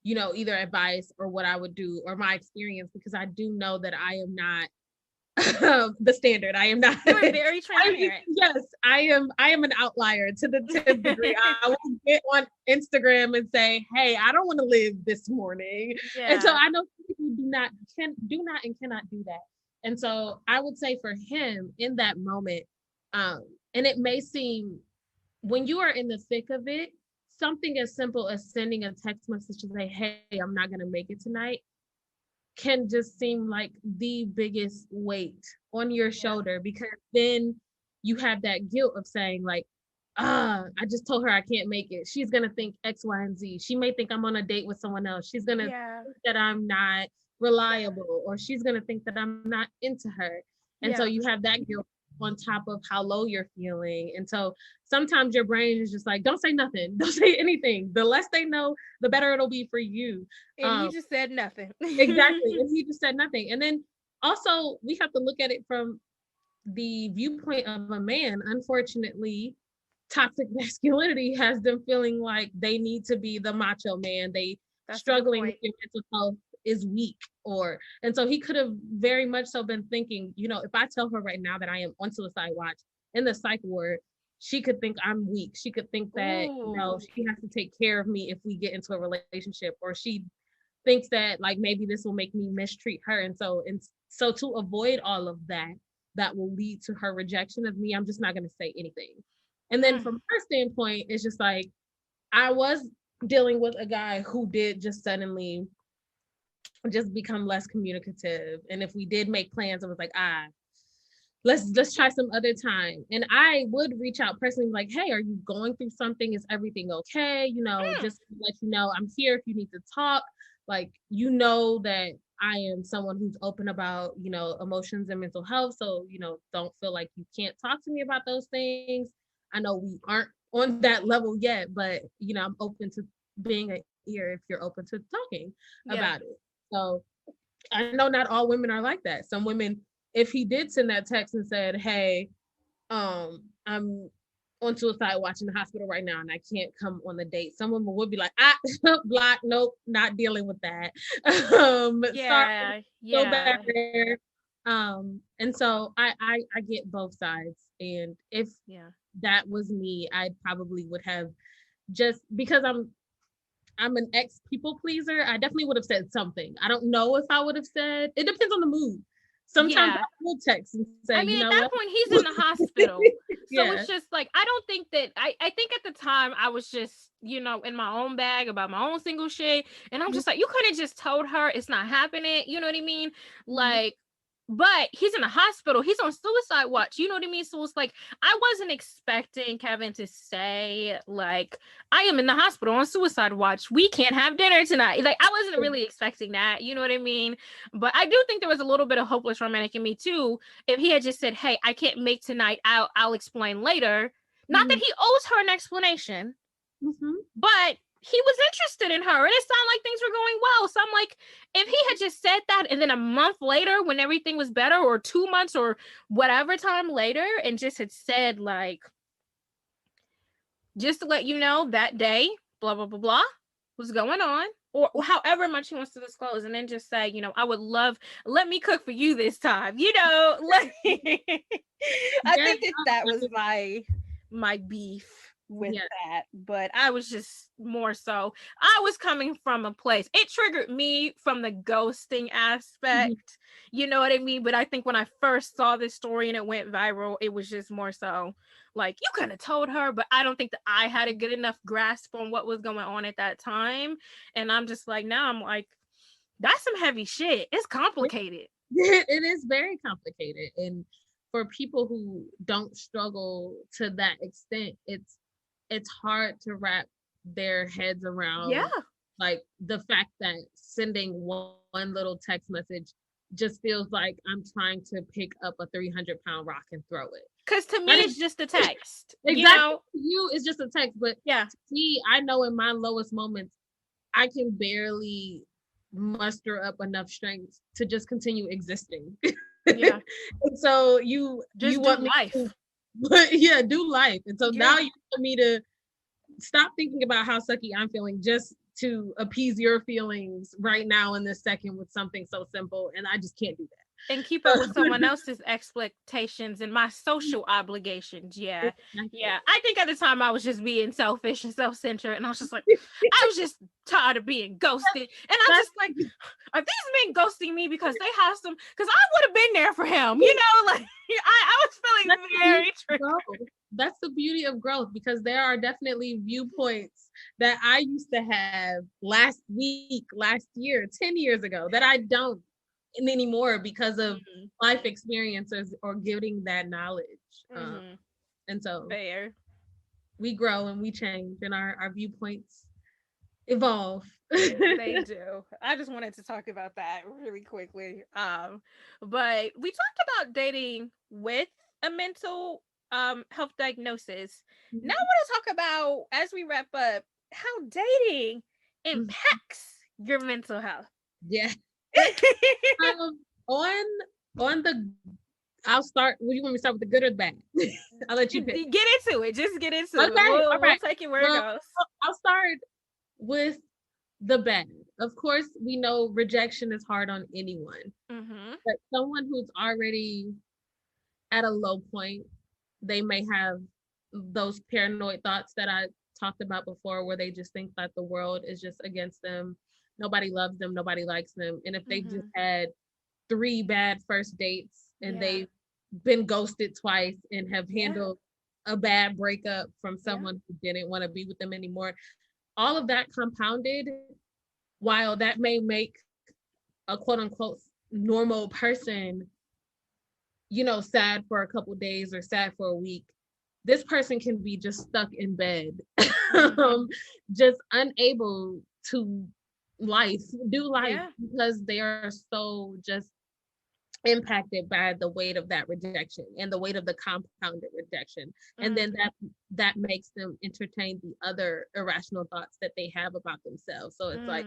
either advice or what I would do or my experience, because I do know that I am not the standard. I am not. You're very transparent. Yes, I am an outlier to the 10th degree. I will get on Instagram and say, hey, I don't want to live this morning. Yeah. And so I know people do not and cannot do that. And so I would say for him in that moment, and it may seem when you are in the thick of it, something as simple as sending a text message to say, hey, I'm not going to make it tonight, can just seem like the biggest weight on your shoulder, because then you have that guilt of saying like, I just told her I can't make it. She's going to think X, Y, and Z. She may think I'm on a date with someone else. She's going to think that I'm not reliable, or she's going to think that I'm not into her. And so you have that guilt on top of how low you're feeling. And so sometimes your brain is just like, don't say nothing. Don't say anything. The less they know, the better it'll be for you. And he just said nothing. Exactly. And he just said nothing. And then also we have to look at it from the viewpoint of a man. Unfortunately, toxic masculinity has them feeling like they need to be the macho man. That's struggling with your mental health is weak, and so he could have very much so been thinking, if I tell her right now that I am on suicide watch in the psych ward, she could think I'm weak. She could think that, she has to take care of me if we get into a relationship, or she thinks that like maybe this will make me mistreat her. And so to avoid all of that will lead to her rejection of me, I'm just not going to say anything. And then from her standpoint, it's just like, I was dealing with a guy who did just suddenly just become less communicative. And if we did make plans, it was like, let's try some other time. And I would reach out personally, like, hey, are you going through something? Is everything okay? Just to let you know, I'm here if you need to talk. Like, that I am someone who's open about, emotions and mental health. So, don't feel like you can't talk to me about those things. I know we aren't on that level yet, but, I'm open to being an ear if you're open to talking about it. So I know not all women are like that. Some women, if he did send that text and said, hey, I'm on suicide watch in the hospital right now and I can't come on the date, some women would be like, block, nope, not dealing with that. Sorry, go back there. And so I get both sides. And if that was me, I probably would have, just because I'm an ex people pleaser, I definitely would have said something. I don't know if I would have said, it depends on the mood. Sometimes I will text and say, I mean, at that point, he's in the hospital. So it's just like, I don't think that, I think at the time I was just, in my own bag about my own single shit. And I'm just like, you could have just told her it's not happening. You know what I mean? Like, but he's in the hospital. He's on suicide watch. You know what I mean? So it's like, I wasn't expecting Kevin to say, like, I am in the hospital on suicide watch. We can't have dinner tonight. Like, I wasn't really expecting that. You know what I mean? But I do think there was a little bit of hopeless romantic in me too. If he had just said, hey, I can't make tonight. I'll explain later. Not that he owes her an explanation, but he was interested in her and it sounded like things were going well. So I'm like, if he had just said that and then a month later when everything was better, or 2 months or whatever time later, and just had said like, just to let you know that day, blah, blah, blah, blah, was going on, or however much he wants to disclose, and then just say, I would love, let me cook for you this time, I think that was my beef with that. But I was just more so, I was coming from a place, it triggered me from the ghosting aspect, you know what I mean? But I think when I first saw this story and it went viral, it was just more so like, you could have told her. But I don't think that I had a good enough grasp on what was going on at that time. And I'm just like, now I'm like, that's some heavy shit. It's complicated. It is very complicated. And for people who don't struggle to that extent, it's hard to wrap their heads around. Like the fact that sending one little text message just feels like I'm trying to pick up a 300-pound rock and throw it. Because to me, it's just a text. Exactly. To you, it's just a text. But to me, I know in my lowest moments, I can barely muster up enough strength to just continue existing. And so you want life. Do life. And so now you want me to stop thinking about how sucky I'm feeling just to appease your feelings right now in this second with something so simple. And I just can't do that. And keep up with someone else's expectations and my social obligations. I think at the time I was just being selfish and self-centered, and I was just like, I was just tired of being ghosted. And I'm just like, are these men ghosting me because they have some, because I would have been there for him, like I was feeling very triggered. That's the beauty of growth, because there are definitely viewpoints that I used to have last year, 10 years ago, that I don't anymore because of life experiences or getting that knowledge. And so we grow and we change, and our viewpoints evolve. They do. I just wanted to talk about that really quickly. But we talked about dating with a mental health diagnosis. Now I want to talk about, as we wrap up, how dating impacts your mental health. I'll start. Would you want me to start with the good or the bad? I'll let you pick. Get into it. Just get into it. We'll take it where it goes. I'll start with the bad. of course, we know rejection is hard on anyone, but someone who's already at a low point, they may have those paranoid thoughts that I talked about before, where they just think that the world is just against them. Nobody loves them. Nobody likes them. And if they just had 3 bad first dates and they've been ghosted twice and have handled a bad breakup from someone who didn't want to be with them anymore, all of that compounded, while that may make a quote unquote normal person, you know, sad for a couple days or sad for a week, this person can be just stuck in bed, just unable to do life because they are so just impacted by the weight of that rejection and the weight of the compounded rejection. And then that makes them entertain the other irrational thoughts that they have about themselves. So it's like,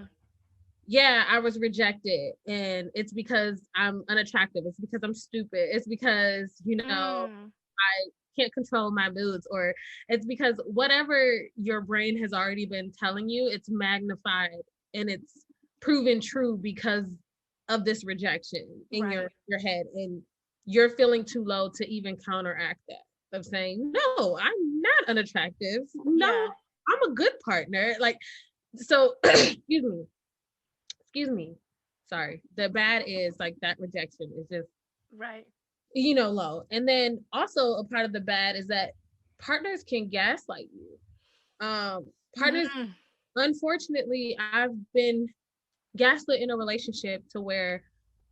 yeah, I was rejected and it's because I'm unattractive. It's because I'm stupid. It's because, you know, I can't control my moods, or it's because whatever your brain has already been telling you, it's magnified and it's proven true because of this rejection in your head, and you're feeling too low to even counteract that, of saying, no, I'm not unattractive. No, I'm a good partner. Like, so excuse me. Sorry. The bad is like that rejection is just you know, low. And then also a part of the bad is that partners can gaslight you. Partners, unfortunately, I've been gaslit in a relationship to where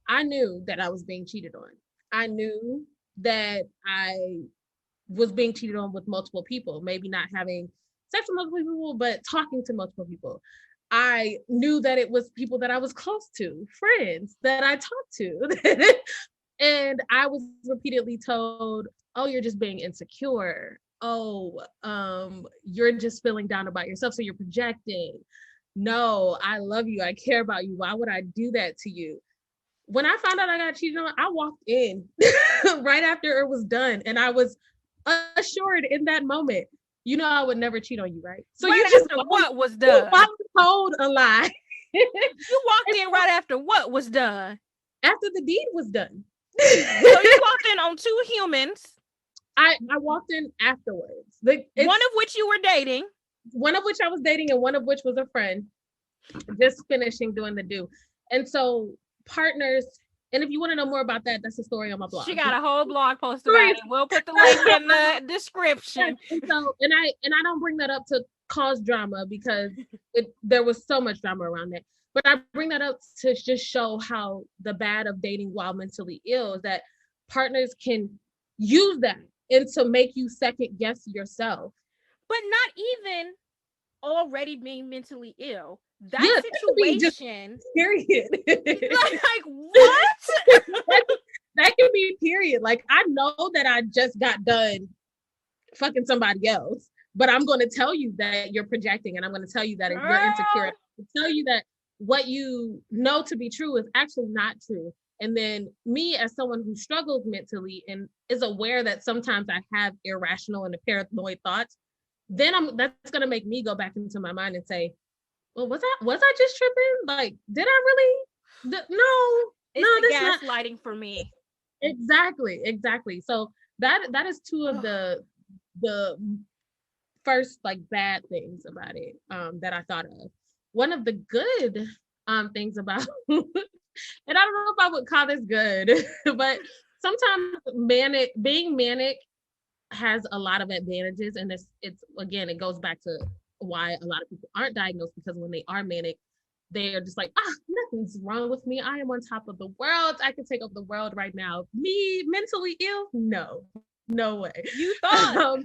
I knew that I was being cheated on. I knew that I was being cheated on with multiple people, maybe not having sex with multiple people, but talking to multiple people. I knew that it was people that I was close to, friends that I talked to. And I was repeatedly told, oh, you're just being insecure. Oh, you're just feeling down about yourself, so you're projecting. No, I love you. I care about you. Why would I do that to you? When I found out I got cheated on, I walked in right after it was done. And I was assured in that moment, you know, I would never cheat on you, right? So right you just after what was done? I was told a lie. You walked in right after what was done? After the deed was done. So you walked in on 2 humans. I walked in afterwards. One of which you were dating. One of which I was dating, and one of which was a friend. Just finishing doing the do. And so partners, and if you want to know more about that, that's a story on my blog. She got a whole blog post about it. We'll put the link in the description. And so, and I don't bring that up to cause drama because there was so much drama around that. But I bring that up to just show how the bad of dating while mentally ill is that partners can use that and to make you second guess yourself. But not even already being mentally ill. That situation. Period. Like what? That can be period. Like, I know that I just got done fucking somebody else, but I'm going to tell you that you're projecting, and I'm going to tell you that you're insecure. I'll tell you that what you know to be true is actually not true. And then me, as someone who struggles mentally and is aware that sometimes I have irrational and paranoid thoughts, then that's going to make me go back into my mind and say, well, was I just tripping? Like, did I really? No, it's the gaslighting for me. Exactly. So that is 2 of the first like bad things about it that I thought of. One of the good things about and I don't know if I would call this good, but sometimes being manic has a lot of advantages, and it's again, it goes back to why a lot of people aren't diagnosed, because when they are manic, they are just like, nothing's wrong with me. I am on top of the world. I can take over the world right now. Me mentally ill? No way. You thought.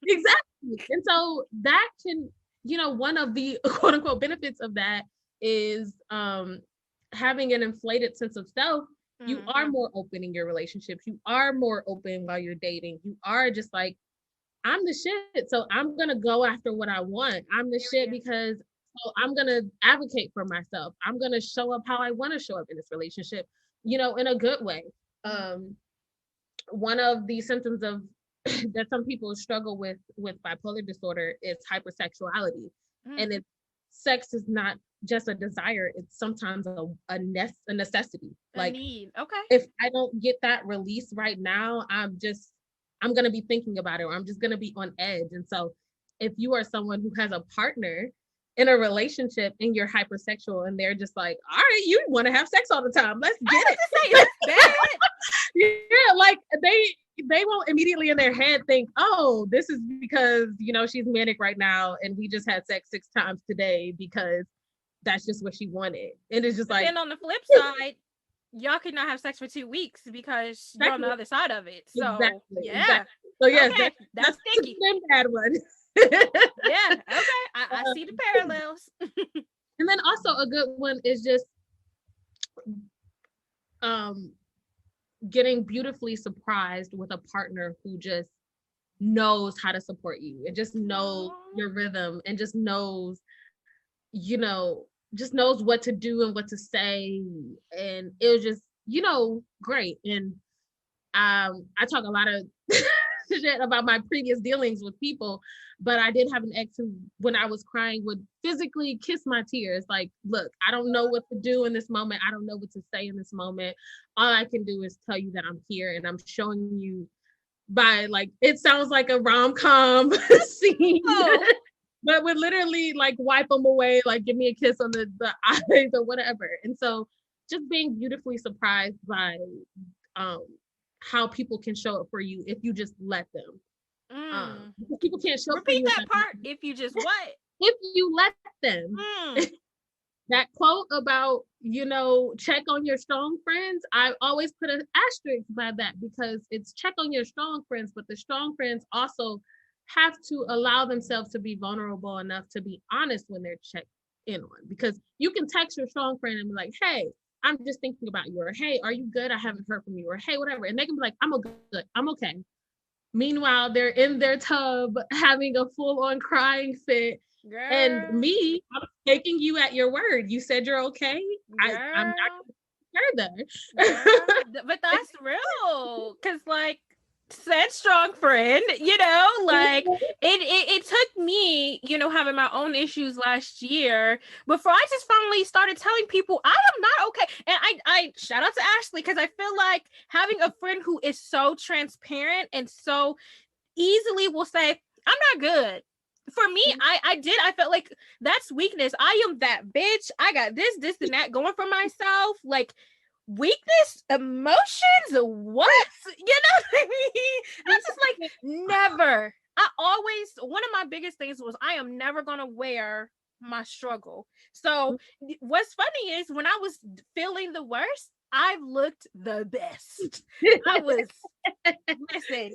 Exactly. And so that can, you know, one of the quote unquote benefits of that is having an inflated sense of self. You are more open in your relationships. You are more open while you're dating. You are just like, I'm the shit, so I'm going to go after what I want. I'm the shit because I'm going to advocate for myself. I'm going to show up how I want to show up in this relationship, you know, in a good way. One of the symptoms of that some people struggle with bipolar disorder is hypersexuality. And it's sex is not just a desire, it's sometimes a necessity. Like, need. Okay. if I don't get that release right now, I'm gonna be thinking about it, or I'm just gonna be on edge. And so if you are someone who has a partner in a relationship and you're hypersexual and they're just like, all right, you want to have sex all the time, let's get it. Yeah, like they won't immediately in their head think, oh, this is because, you know, she's manic right now and we just had sex 6 times today because that's just what she wanted. And it's just like, and on the flip side, y'all could not have sex for 2 weeks because you're on the other side of it. So exactly. So yes, okay. That's sticky. a bad one. Yeah, okay. I see the parallels. And then also a good one is just getting beautifully surprised with a partner who just knows how to support you and just knows your rhythm and just knows, you know, just knows what to do and what to say. And it was just, you know, great. And I talk a lot of shit about my previous dealings with people, but I did have an ex who, when I was crying, would physically kiss my tears. Like, look, I don't know what to do in this moment. I don't know what to say in this moment. All I can do is tell you that I'm here and I'm showing you by, like, it sounds like a rom-com scene, but would literally like wipe them away, like give me a kiss on the eyes or whatever. And so just being beautifully surprised by how people can show up for you if you just let them. People can't show up for you. Repeat that part. If you just what? If you let them. That quote about, you know, check on your strong friends, I always put an asterisk by that, because it's check on your strong friends, but the strong friends also have to allow themselves to be vulnerable enough to be honest when they're checked in on. Because you can text your strong friend and be like, hey, I'm just thinking about you, or hey, are you good? I haven't heard from you, or hey, whatever. And they can be like, I'm good, I'm okay. Meanwhile, they're in their tub having a full-on crying fit. Girl. And me, I'm taking you at your word. You said you're okay. I'm not gonna there. But that's real. Cause like said strong friend, you know, like it took me, you know, having my own issues last year before I just finally started telling people I am not okay. And I shout out to Ashleigh, because I feel like having a friend who is so transparent and so easily will say, I'm not good. For me, I felt like that's weakness. I am that bitch. I got this and that going for myself. Like, weakness, emotions, what? You know what I mean? That's just like never. One of my biggest things was I am never going to wear my struggle. So what's funny is when I was feeling the worst, I looked the best. I was, listen.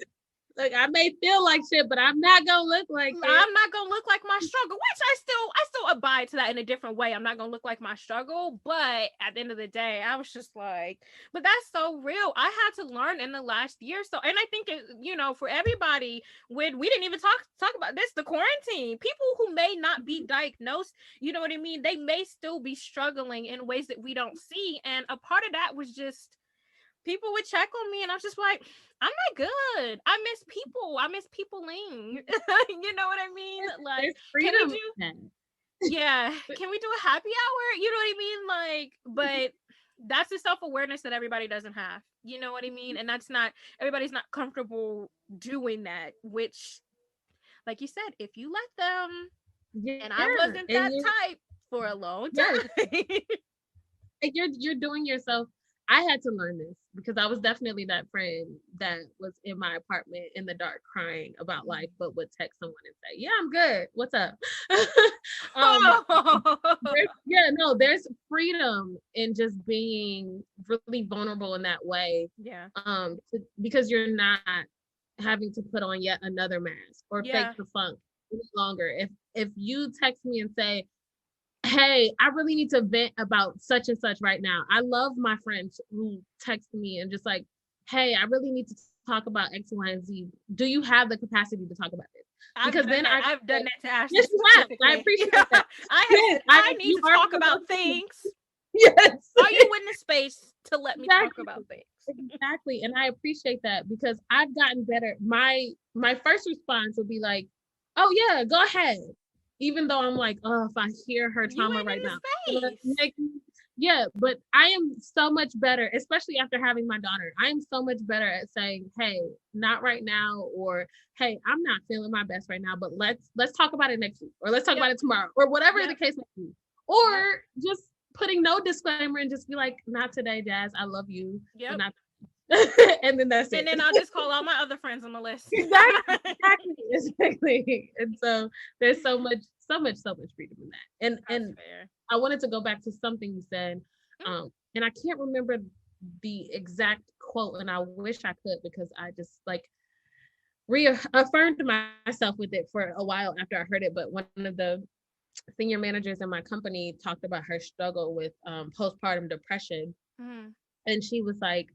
Look, I may feel like shit, but I'm not gonna look like it. I'm not gonna look like my struggle, which I still abide to that in a different way. I'm not gonna look like my struggle, but at the end of the day, I was just like, but that's so real. I had to learn in the last year. So, and I think you know, for everybody, when we didn't even talk about this, the quarantine, people who may not be diagnosed, you know what I mean? They may still be struggling in ways that we don't see. And a part of that was just people would check on me and I was just like, I'm not good. I miss people. I miss peopling. You know what I mean? Like, can we do a happy hour? You know what I mean? Like, but that's the self-awareness that everybody doesn't have. You know what I mean? And everybody's not comfortable doing that, which, like you said, if you let them, and I wasn't that type for a long time. You're doing yourself. I had to learn this because I was definitely that friend that was in my apartment in the dark crying about life, but would text someone and say, yeah, I'm good. What's up? There's freedom in just being really vulnerable in that way. Yeah. Because you're not having to put on yet another mask or fake the funk any longer. If you text me and say, hey, I really need to vent about such and such right now. I love my friends who text me and just like, hey, I really need to talk about X, Y, and Z. Do you have the capacity to talk about it? Because I've done that to Ashley. Yes, you have. I appreciate that. I need to talk about things. Yes. Are you in the space to let me talk about things? Exactly. And I appreciate that because I've gotten better. My first response would be like, oh yeah, go ahead. even though I'm like, oh, if I hear her You trauma ain't right in the now, space. yeah, but I am so much better, especially after having my daughter. I am so much better at saying, hey, not right now, or hey, I'm not feeling my best right now, but let's talk about it next week, or let's talk about it tomorrow, or whatever the case may be. Or just putting no disclaimer and just be like, not today, Jazz. I love you. Yep. Not and then that's it. And then I'll just call all my other friends on the list. Exactly. And so there's so much freedom in that. And fair. I wanted to go back to something you said, and I can't remember the exact quote, and I wish I could, because I just like reaffirmed myself with it for a while after I heard it. But one of the senior managers in my company talked about her struggle with postpartum depression, and she was like,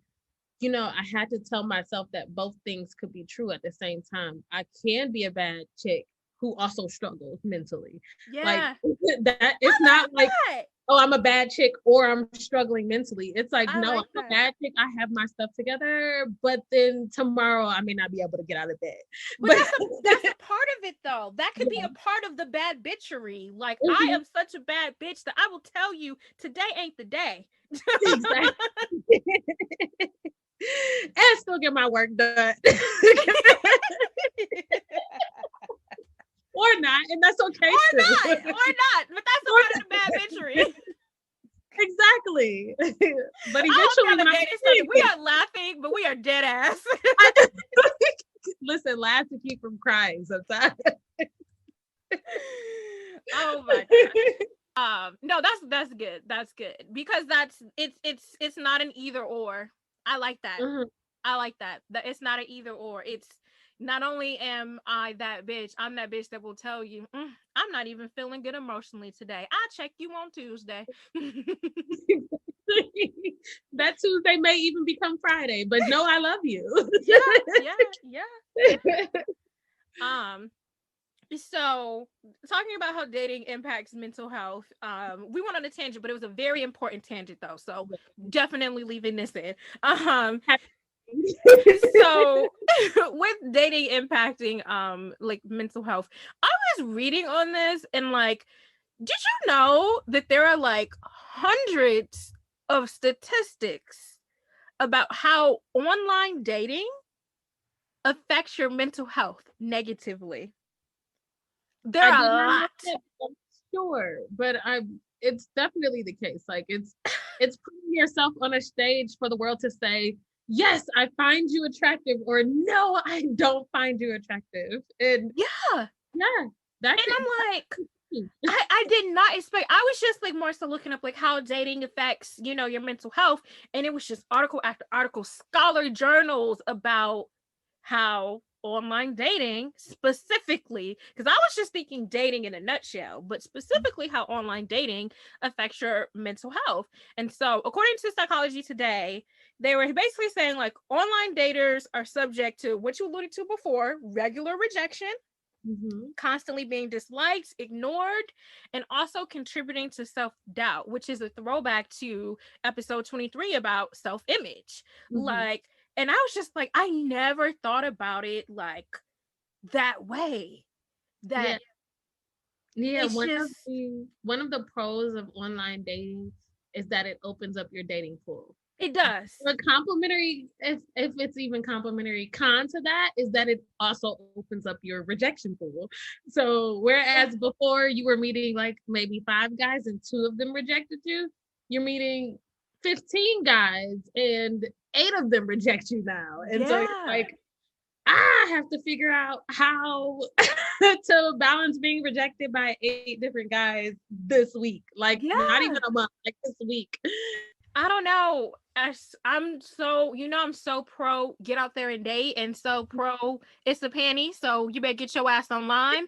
you know, I had to tell myself that both things could be true at the same time. I can be a bad chick who also struggles mentally. Yeah. Like that, it's not like, oh, I'm a bad chick or I'm struggling mentally. It's like, no, like I'm a bad chick. I have my stuff together, but then tomorrow I may not be able to get out of bed. But that's a part of it, though. That could be a part of the bad bitchery. Like, I am such a bad bitch that I will tell you, today ain't the day. Exactly. And still get my work done. Or not, and that's okay. Or not, but that's a part of the bad bitchery. Exactly. But eventually, we are laughing, but we are dead ass. Listen, laugh to keep from crying sometimes. Oh my god. No, that's good. That's good, because it's not an either or. I like that. I like that. It's not an either or. It's not only am I that bitch, I'm that bitch that will tell you, I'm not even feeling good emotionally today. I'll check you on Tuesday. That Tuesday may even become Friday, but no, I love you. Yeah. So talking about how dating impacts mental health, we went on a tangent, but it was a very important tangent though. So definitely leaving this in. So with dating impacting like mental health, I was reading on this, and like, did you know that there are like hundreds of statistics about how online dating affects your mental health negatively? There are a lot. Sure, but it's definitely the case. Like it's putting yourself on a stage for the world to say, yes, I find you attractive, or no, I don't find you attractive. And yeah, that's, and I'm like, I did not expect. I was just like more so looking up like how dating affects, you know, your mental health, and it was just article after article, scholar journals about how online dating specifically, because I was just thinking dating in a nutshell, but specifically how online dating affects your mental health. And so according to Psychology Today, they were basically saying like online daters are subject to what you alluded to before, regular rejection, constantly being disliked, ignored, and also contributing to self-doubt, which is a throwback to episode 23 about self-image. Like, and I was just like, I never thought about it like that way. That one of the pros of online dating is that it opens up your dating pool. It does. The complimentary, if it's even complimentary, con to that is that it also opens up your rejection pool. So whereas before you were meeting like maybe 5 guys and 2 of them rejected you, you're meeting 15 guys and 8 of them reject you now. And so it's like, I have to figure out how to balance being rejected by 8 different guys this week. Like not even a month, like this week. I don't know. I'm so, you know, I'm so pro get out there and date, and so pro it's a panty, so you better get your ass online.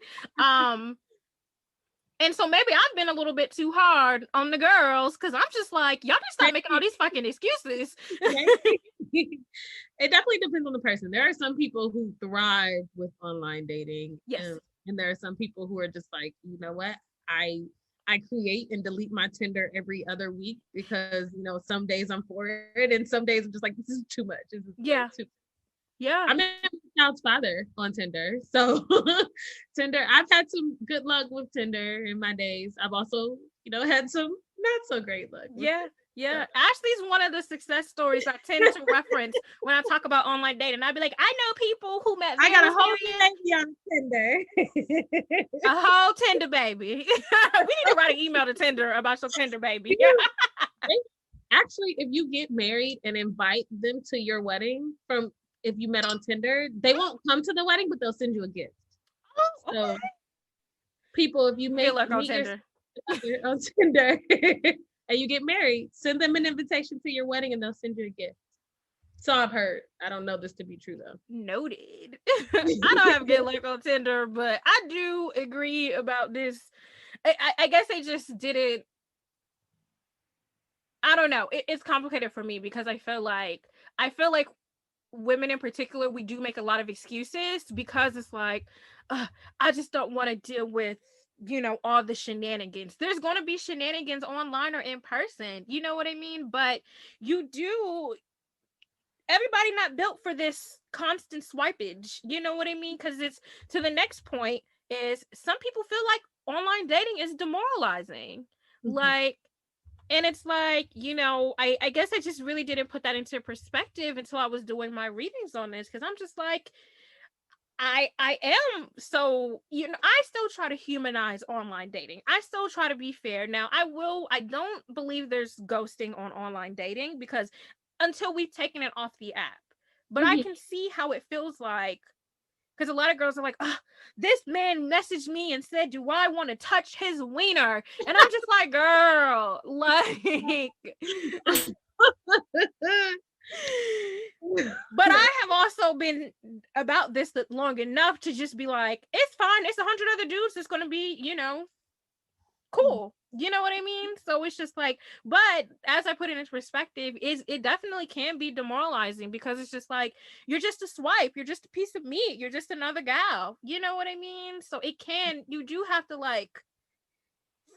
And so maybe I've been a little bit too hard on the girls, because I'm just like, y'all just stop making all these fucking excuses. It definitely depends on the person. There are some people who thrive with online dating. Yes. And there are some people who are just like, you know what? I create and delete my Tinder every other week because, you know, some days I'm for it and some days I'm just like, this is too much. Yeah. I'm in child's father on Tinder. So Tinder, I've had some good luck with Tinder in my days. I've also, had some not so great luck. Yeah. Ashleigh's one of the success stories I tend to reference when I talk about online dating. I'd be like, I know people who met. I got a whole baby on Tinder. A whole Tinder baby. We need to write an email to Tinder about your Tinder baby. Actually, if you get married and invite them to your wedding if you met on Tinder, they won't come to the wedding, but they'll send you a gift. Oh, so people, if you meet on Tinder on Tinder and you get married, send them an invitation to your wedding and they'll send you a gift. So I've heard. I don't know this to be true though. Noted. I don't have good luck on Tinder, but I do agree about this. I guess they just didn't. I don't know. It's complicated for me because I feel like women in particular, we do make a lot of excuses because it's like, I just don't want to deal with, all the shenanigans. There's going to be shenanigans online or in person. You know what I mean? But everybody not built for this constant swipage. You know what I mean? Because it's to the next point is some people feel like online dating is demoralizing. Mm-hmm. And it's like, I guess I just really didn't put that into perspective until I was doing my readings on this. Cause I'm just like, I am. So, I still try to humanize online dating. I still try to be fair. Now I don't believe there's ghosting on online dating because until we've taken it off the app, but I can see how it feels like. Because a lot of girls are like, this man messaged me and said, do I want to touch his wiener? And I'm just like, girl, like. But I have also been about this long enough to just be like, it's fine. It's 100 other dudes that's going to be, cool. You know what I mean? So it's just like, but as I put it into perspective, it definitely can be demoralizing because it's just like, you're just a swipe, you're just a piece of meat, you're just another gal. You know what I mean? So you do have to like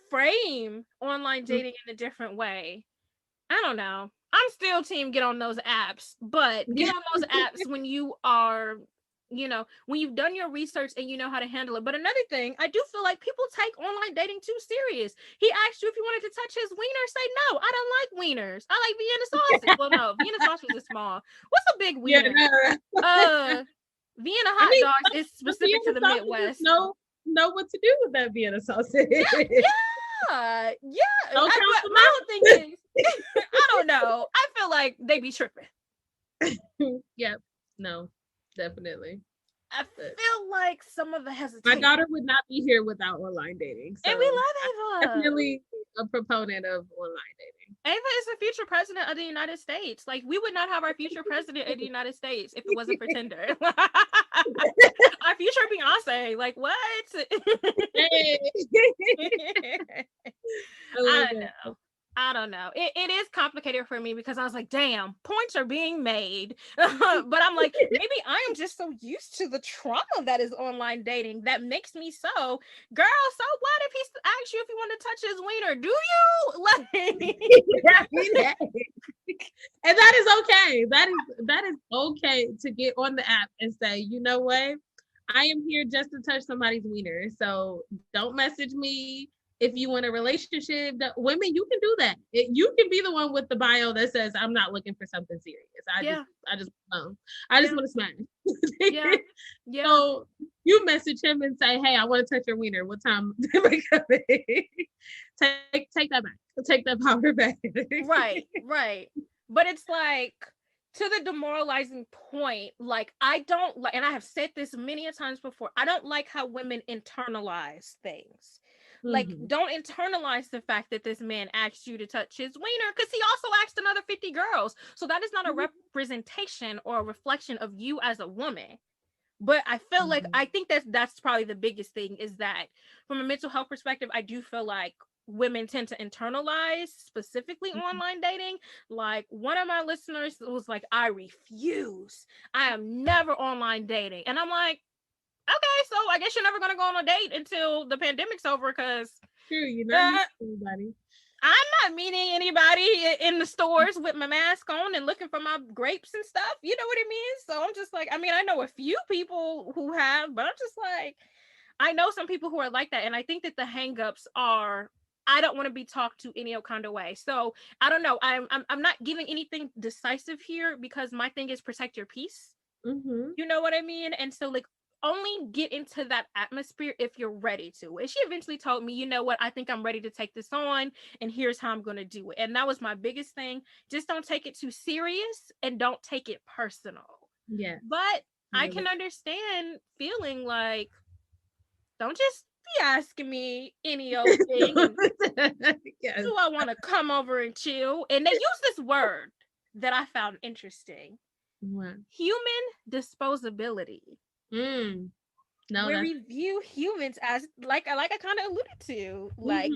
frame online dating in a different way. I don't know. I'm still team get on those apps, but get on those apps when you are, when you've done your research and you know how to handle it. But another thing, I do feel like people take online dating too serious. He asked you if you wanted to touch his wiener. Say no, I don't like wieners. I like Vienna sausage. Well, no, Vienna sausage is small. What's a big wiener? Vienna hot dogs is specific to the Midwest. Know what to do with that Vienna sausage. Yeah. My whole thing is, I don't know. I feel like they be tripping. Yep. No. Definitely. I feel like some of the hesitation. My daughter would not be here without online dating. So and we love Ava. Definitely a proponent of online dating. Ava is the future president of the United States. Like, we would not have our future president of the United States if it wasn't for Tinder. Our future Beyonce. Like, what? I don't know. It is complicated for me because I was like, damn, points are being made. But I'm like, maybe I am just so used to the trauma that is online dating that makes me so, girl, so what if he asks you if you want to touch his wiener? Do you? Like, and that is okay. That is okay to get on the app and say, you know what? I am here just to touch somebody's wiener. So don't message me. If you want a relationship, women, you can do that. You can be the one with the bio that says, I'm not looking for something serious. I just want to smash. Yeah. So you message him and say, hey, I want to touch your wiener. What time am I coming? Take that back. Take that power back. Right. But it's like, to the demoralizing point, like, I don't like, and I have said this many a times before, I don't like how women internalize things. Like, don't internalize the fact that this man asked you to touch his wiener because he also asked another 50 girls. So that is not a representation or a reflection of you as a woman. But I feel like, I think that's probably the biggest thing is that from a mental health perspective, I do feel like women tend to internalize specifically online dating. Like, one of my listeners was like, I refuse. I am never online dating. And I'm like, okay, so I guess you're never going to go on a date until the pandemic's over because true, everybody. I'm not meeting anybody in the stores with my mask on and looking for my grapes and stuff. You know what I mean? So I'm just like, I mean, I know a few people who have, but I'm just like, I know some people who are like that. And I think that the hangups are, I don't want to be talked to any kind of way. So I don't know. I'm not giving anything decisive here because my thing is protect your peace. Mm-hmm. You know what I mean? And so like only get into that atmosphere if you're ready to. And she eventually told me, you know what, I think I'm ready to take this on and here's how I'm going to do it. And that was my biggest thing. Just don't take it too serious and don't take it personal. Yeah. But I can understand feeling like, don't just be asking me any old thing. Yes. Do I want to come over and chill? And they use this word that I found interesting. Wow. Human disposability. No, where we view humans as like I kind of alluded to, like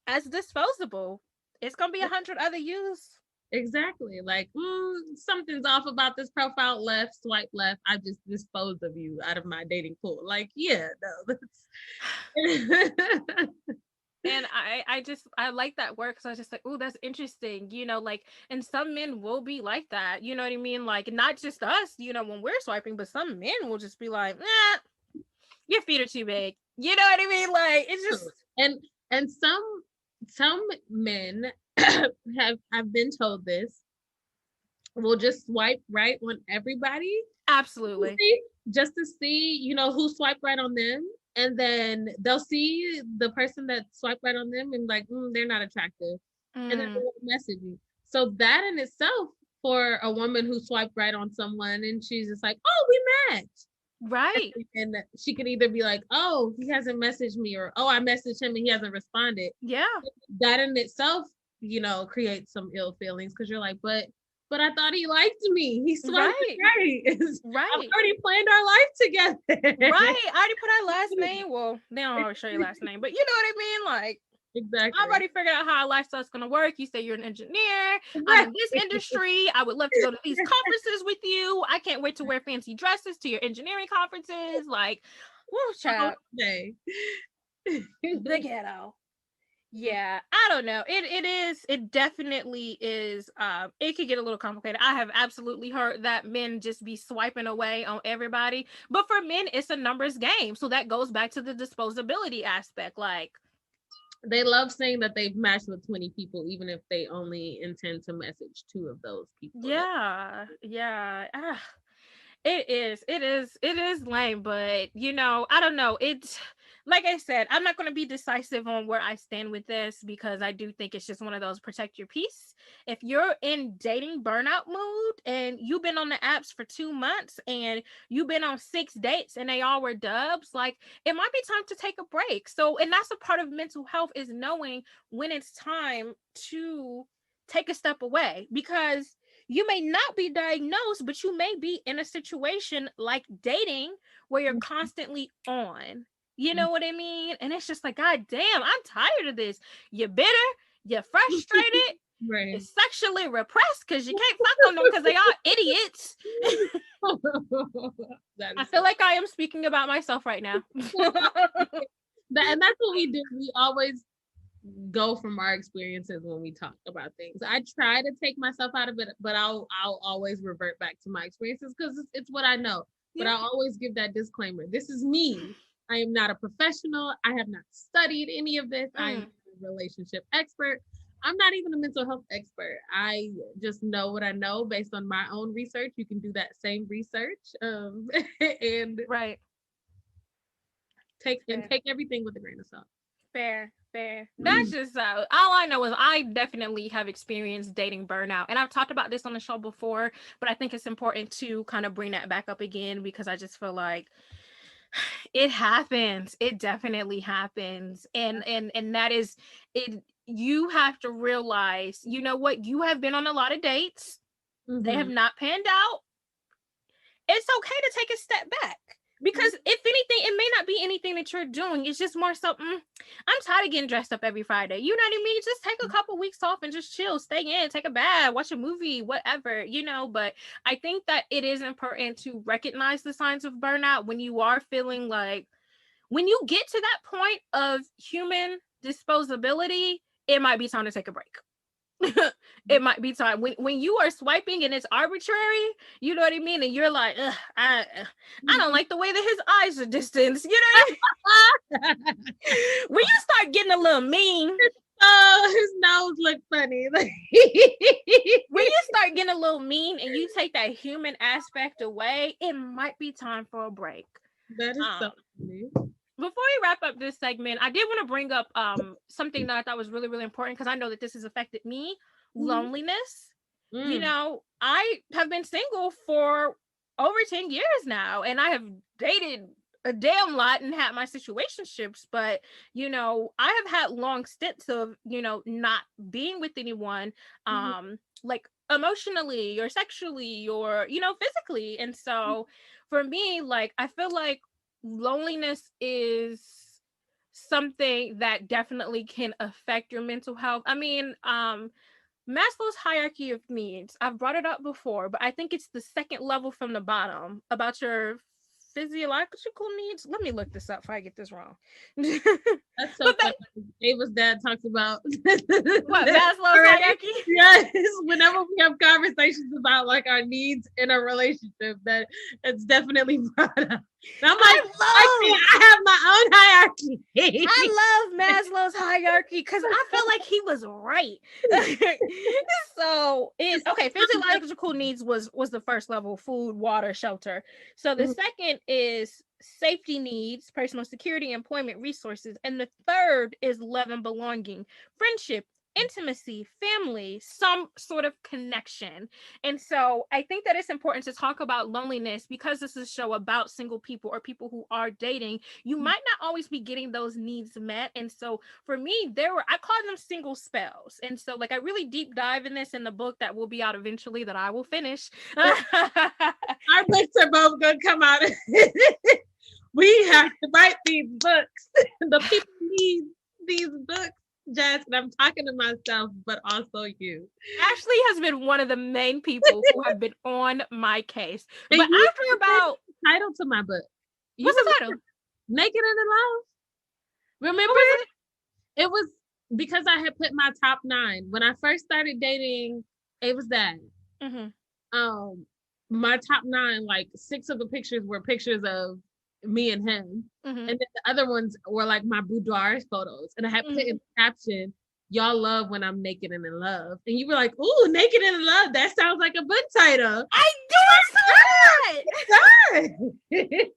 as disposable. It's gonna be 100 other use. Exactly. Like something's off about this profile. Swipe left. I just disposed of you out of my dating pool. Like, yeah, no. And I like that word because I was just like, oh, that's interesting, you know, like, and some men will be like that, you know what I mean? Like, not just us, you know, when we're swiping, but some men will just be like, nah, your feet are too big, you know what I mean? Like, it's just and some men I've been told this will just swipe right on everybody, absolutely, just to see, you know, who swiped right on them. And then they'll see the person that swiped right on them and like, they're not attractive. And then they'll message you. So that in itself, for a woman who swiped right on someone and she's just like, oh, we matched. Right. And she can either be like, oh, he hasn't messaged me, or oh, I messaged him and he hasn't responded. Yeah. That in itself, you know, creates some ill feelings because you're like, but I thought he liked me. He swiped right. Right. I've already planned our life together. Right. I already put our last name. Well, they don't always show your last name, but you know what I mean? Like, exactly. I've already figured out how our lifestyle's going to work. You say you're an engineer. I'm in this industry. I would love to go to these conferences with you. I can't wait to wear fancy dresses to your engineering conferences. Like, whoa, child. The ghetto. Yeah, I don't know. It definitely is. It could get a little complicated. I have absolutely heard that men just be swiping away on everybody. But for men, it's a numbers game. So that goes back to the disposability aspect. Like, they love saying that they've matched with 20 people, even if they only intend to message 2 of those people. Yeah. Yeah. It is lame, but you know, I don't know. It's like I said, I'm not going to be decisive on where I stand with this because I do think it's just one of those protect your peace. If you're in dating burnout mood and you've been on the apps for 2 months and you've been on 6 dates and they all were dubs, like it might be time to take a break. So, and that's a part of mental health, is knowing when it's time to take a step away, because you may not be diagnosed, but you may be in a situation like dating where you're constantly on. You know what I mean? And it's just like, God damn, I'm tired of this. You're bitter, you're frustrated, right. You're sexually repressed because you can't fuck on them because they are idiots. I feel like I am speaking about myself right now. And that's what we do. We always go from our experiences when we talk about things. I try to take myself out of it, but I'll always revert back to my experiences because it's what I know. Yeah. But I always give that disclaimer. This is me. I am not a professional. I have not studied any of this. I'm a relationship expert. I'm not even a mental health expert. I just know what I know based on my own research. You can do that same research, and right. Take everything with a grain of salt. Fair. That's just all I know is I definitely have experienced dating burnout, and I've talked about this on the show before, but I think it's important to kind of bring that back up again because I just feel like it happens. It definitely happens, and that is it. You have to realize, you know what, you have been on a lot of dates. They have not panned out. It's okay to take a step back. Because if anything, it may not be anything that you're doing. It's just more something, I'm tired of getting dressed up every Friday. You know what I mean? Just take a couple weeks off and just chill, stay in, take a bath, watch a movie, whatever, you know. But I think that it is important to recognize the signs of burnout when you are feeling like, when you get to that point of human disposability, it might be time to take a break. It might be time when you are swiping and it's arbitrary, you know what I mean, and you're like, I don't like the way that his eyes are distanced, you know what I mean? When you start getting a little mean, oh, his nose looks funny. When you start getting a little mean and you take that human aspect away, it might be time for a break. That is so funny. Before we wrap up this segment, I did want to bring up something that I thought was really, really important, because I know that this has affected me. Loneliness. You know, I have been single for over 10 years now, and I have dated a damn lot and had my situationships, but you know, I have had long stints of, you know, not being with anyone, like emotionally or sexually or, you know, physically. And so for me, like, I feel like loneliness is something that definitely can affect your mental health. I mean, Maslow's hierarchy of needs, I've brought it up before, but I think it's the second level from the bottom about your physiological needs. Let me look this up before I get this wrong. That's so funny. Ava's dad talks about what, Maslow's hierarchy? Yes, whenever we have conversations about like our needs in a relationship, that it's definitely brought up. And I'm like, I have my own hierarchy. I love Maslow's hierarchy because I feel like he was right. So physiological needs was the first level: food, water, shelter. So the second is safety needs, personal security, employment, resources, and the third is love and belonging, friendship, intimacy, family, some sort of connection. And so I think that it's important to talk about loneliness because this is a show about single people or people who are dating. You might not always be getting those needs met. And so for me, I call them single spells. And so like I really deep dive in this in the book that will be out eventually that I will finish. Our books are both going to come out. We have to write these books. The people need these books. Jazz, and I'm talking to myself, but also you. Ashleigh has been one of the main people who have been on my case. But after about title to my book. What's the title? Naked and in Love. Remember? It was because I had put my top 9 when I first started dating Ava's dad. My top 9, like 6 of the pictures were pictures of me and him, and then the other ones were like my boudoir photos, and I had put in the caption, "Y'all love when I'm naked and in love," and you were like, "Ooh, naked and in love, that sounds like a book title." I do it.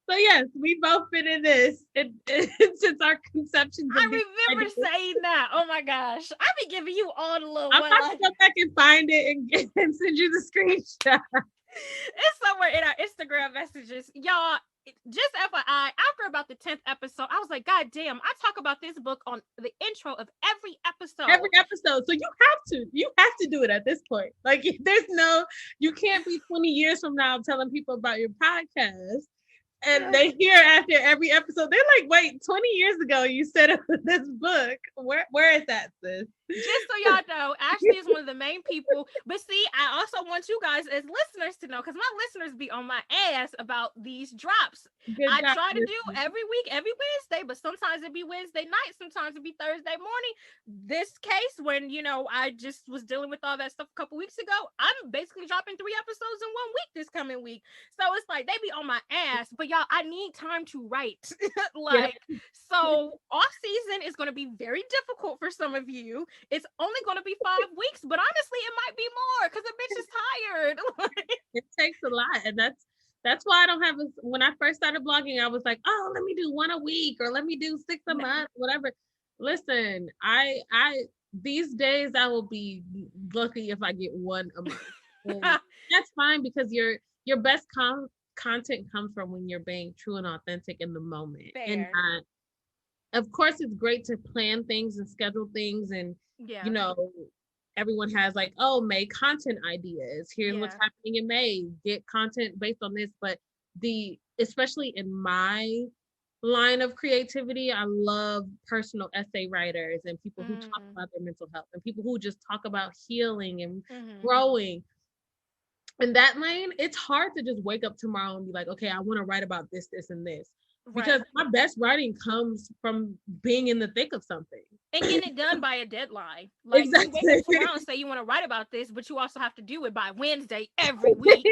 So yes, we both fit in this since our conceptions. I remember saying that. Oh my gosh, I be giving you all the little. I'm about to go back and find it and send you the screenshot. It's somewhere in our Instagram messages, y'all. Just FYI, after about the 10th episode, I was like, God damn, I talk about this book on the intro of every episode. So you have to do it at this point. Like you can't be 20 years from now telling people about your podcast. And they hear after every episode, they're like, wait, 20 years ago, you said this book. Where is that, sis? Just so y'all know, Ashleigh is one of the main people. But see, I also want you guys as listeners to know, because my listeners be on my ass about these drops. I try to do every week, every Wednesday, but sometimes it be Wednesday night, sometimes it be Thursday morning. This case, when, you know, I just was dealing with all that stuff a couple weeks ago, I'm basically dropping 3 episodes in 1 week this coming week. So it's like, they be on my ass, but y'all, I need time to write. So off season is going to be very difficult for some of you. It's only going to be 5 weeks, but honestly, it might be more because the bitch is tired. It takes a lot, and that's why I don't have when I first started blogging, I was like, oh, let me do 1 a week or let me do 6 a month, whatever. Listen, I these days I will be lucky if I get 1 a month. And that's fine because your best content comes from when you're being true and authentic in the moment. Fair. And of course, it's great to plan things and schedule things, and you know, everyone has like, oh, May content ideas. Here's what's happening in May. Get content based on this. But especially in my line of creativity, I love personal essay writers and people who talk about their mental health and people who just talk about healing and growing. In that lane, it's hard to just wake up tomorrow and be like, okay, I want to write about this, this, and this. Because my best writing comes from being in the thick of something. And getting it done by a deadline. Like, you wake up tomorrow and say you want to write about this, but you also have to do it by Wednesday every week.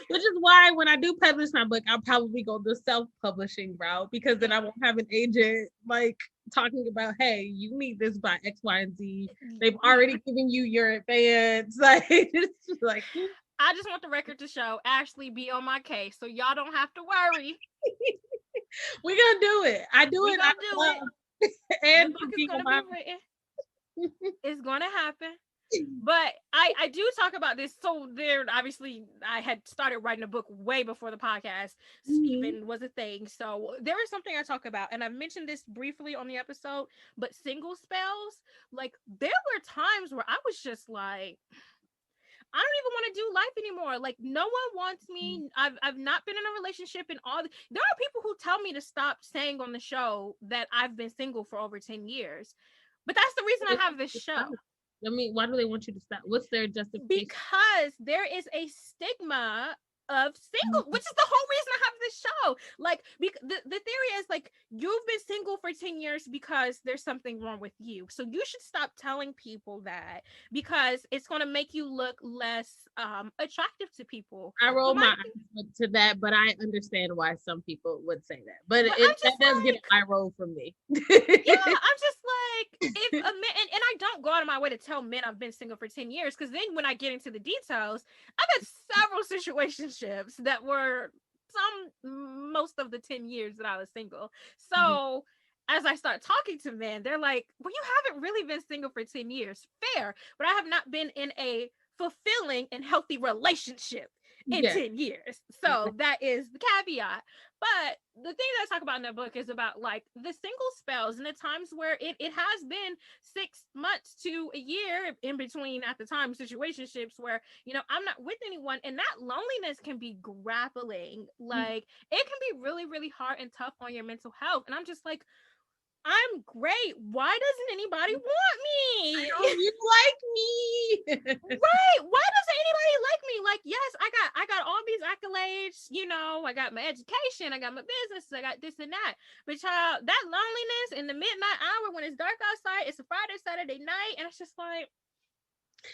Which is why when I do publish my book, I'll probably go the self-publishing route, because then I won't have an agent like talking about, hey, you need this by X, Y, and Z. They've already given you your advance. Like, it's just like, I just want the record to show Ashleigh be on my case, so y'all don't have to worry. We're gonna do it. I do We're it. Gonna do it. And the book is gonna be written. It's gonna happen. But I do talk about this. So there, obviously, I had started writing a book way before the podcast even was a thing. So there is something I talk about, and I've mentioned this briefly on the episode, but single spells, like, there were times where I was just like, I don't even want to do life anymore. Like, no one wants me. I've not been in a relationship in all there are people who tell me to stop saying on the show that I've been single for over 10 years. But that's the reason I have this show. I mean, why do they want you to stop? What's their justification? Because there is a stigma of single, which is the whole reason I have this show. Like, the theory is, like, you've been single for 10 years because there's something wrong with you. So you should stop telling people that, because it's going to make you look less attractive to people. I roll my eyes to that, but I understand why some people would say that. But that does get an eye roll from me. Yeah, I'm just like, if a man, and I don't go out of my way to tell men I've been single for 10 years, because then when I get into the details, I've had several situationships that were most of the 10 years that I was single. So as I start talking to men, they're like, well, you haven't really been single for 10 years. Fair, but I have not been in a fulfilling and healthy relationship in 10 years. So that is the caveat. But the thing that I talk about in that book is about, like, the single spells and the times where it has been 6 months to a year in between, at the time, situationships where, you know, I'm not with anyone, and that loneliness can be grappling. Like, it can be really, really hard and tough on your mental health. And I'm just like, I'm great. Why doesn't anybody want me? You like me. Right. Why doesn't anybody like me? Like, yes, I got all these accolades, you know, I got my education, I got my business, I got this and that. But child, that loneliness in the midnight hour when it's dark outside, it's a Friday, Saturday night, and it's just like,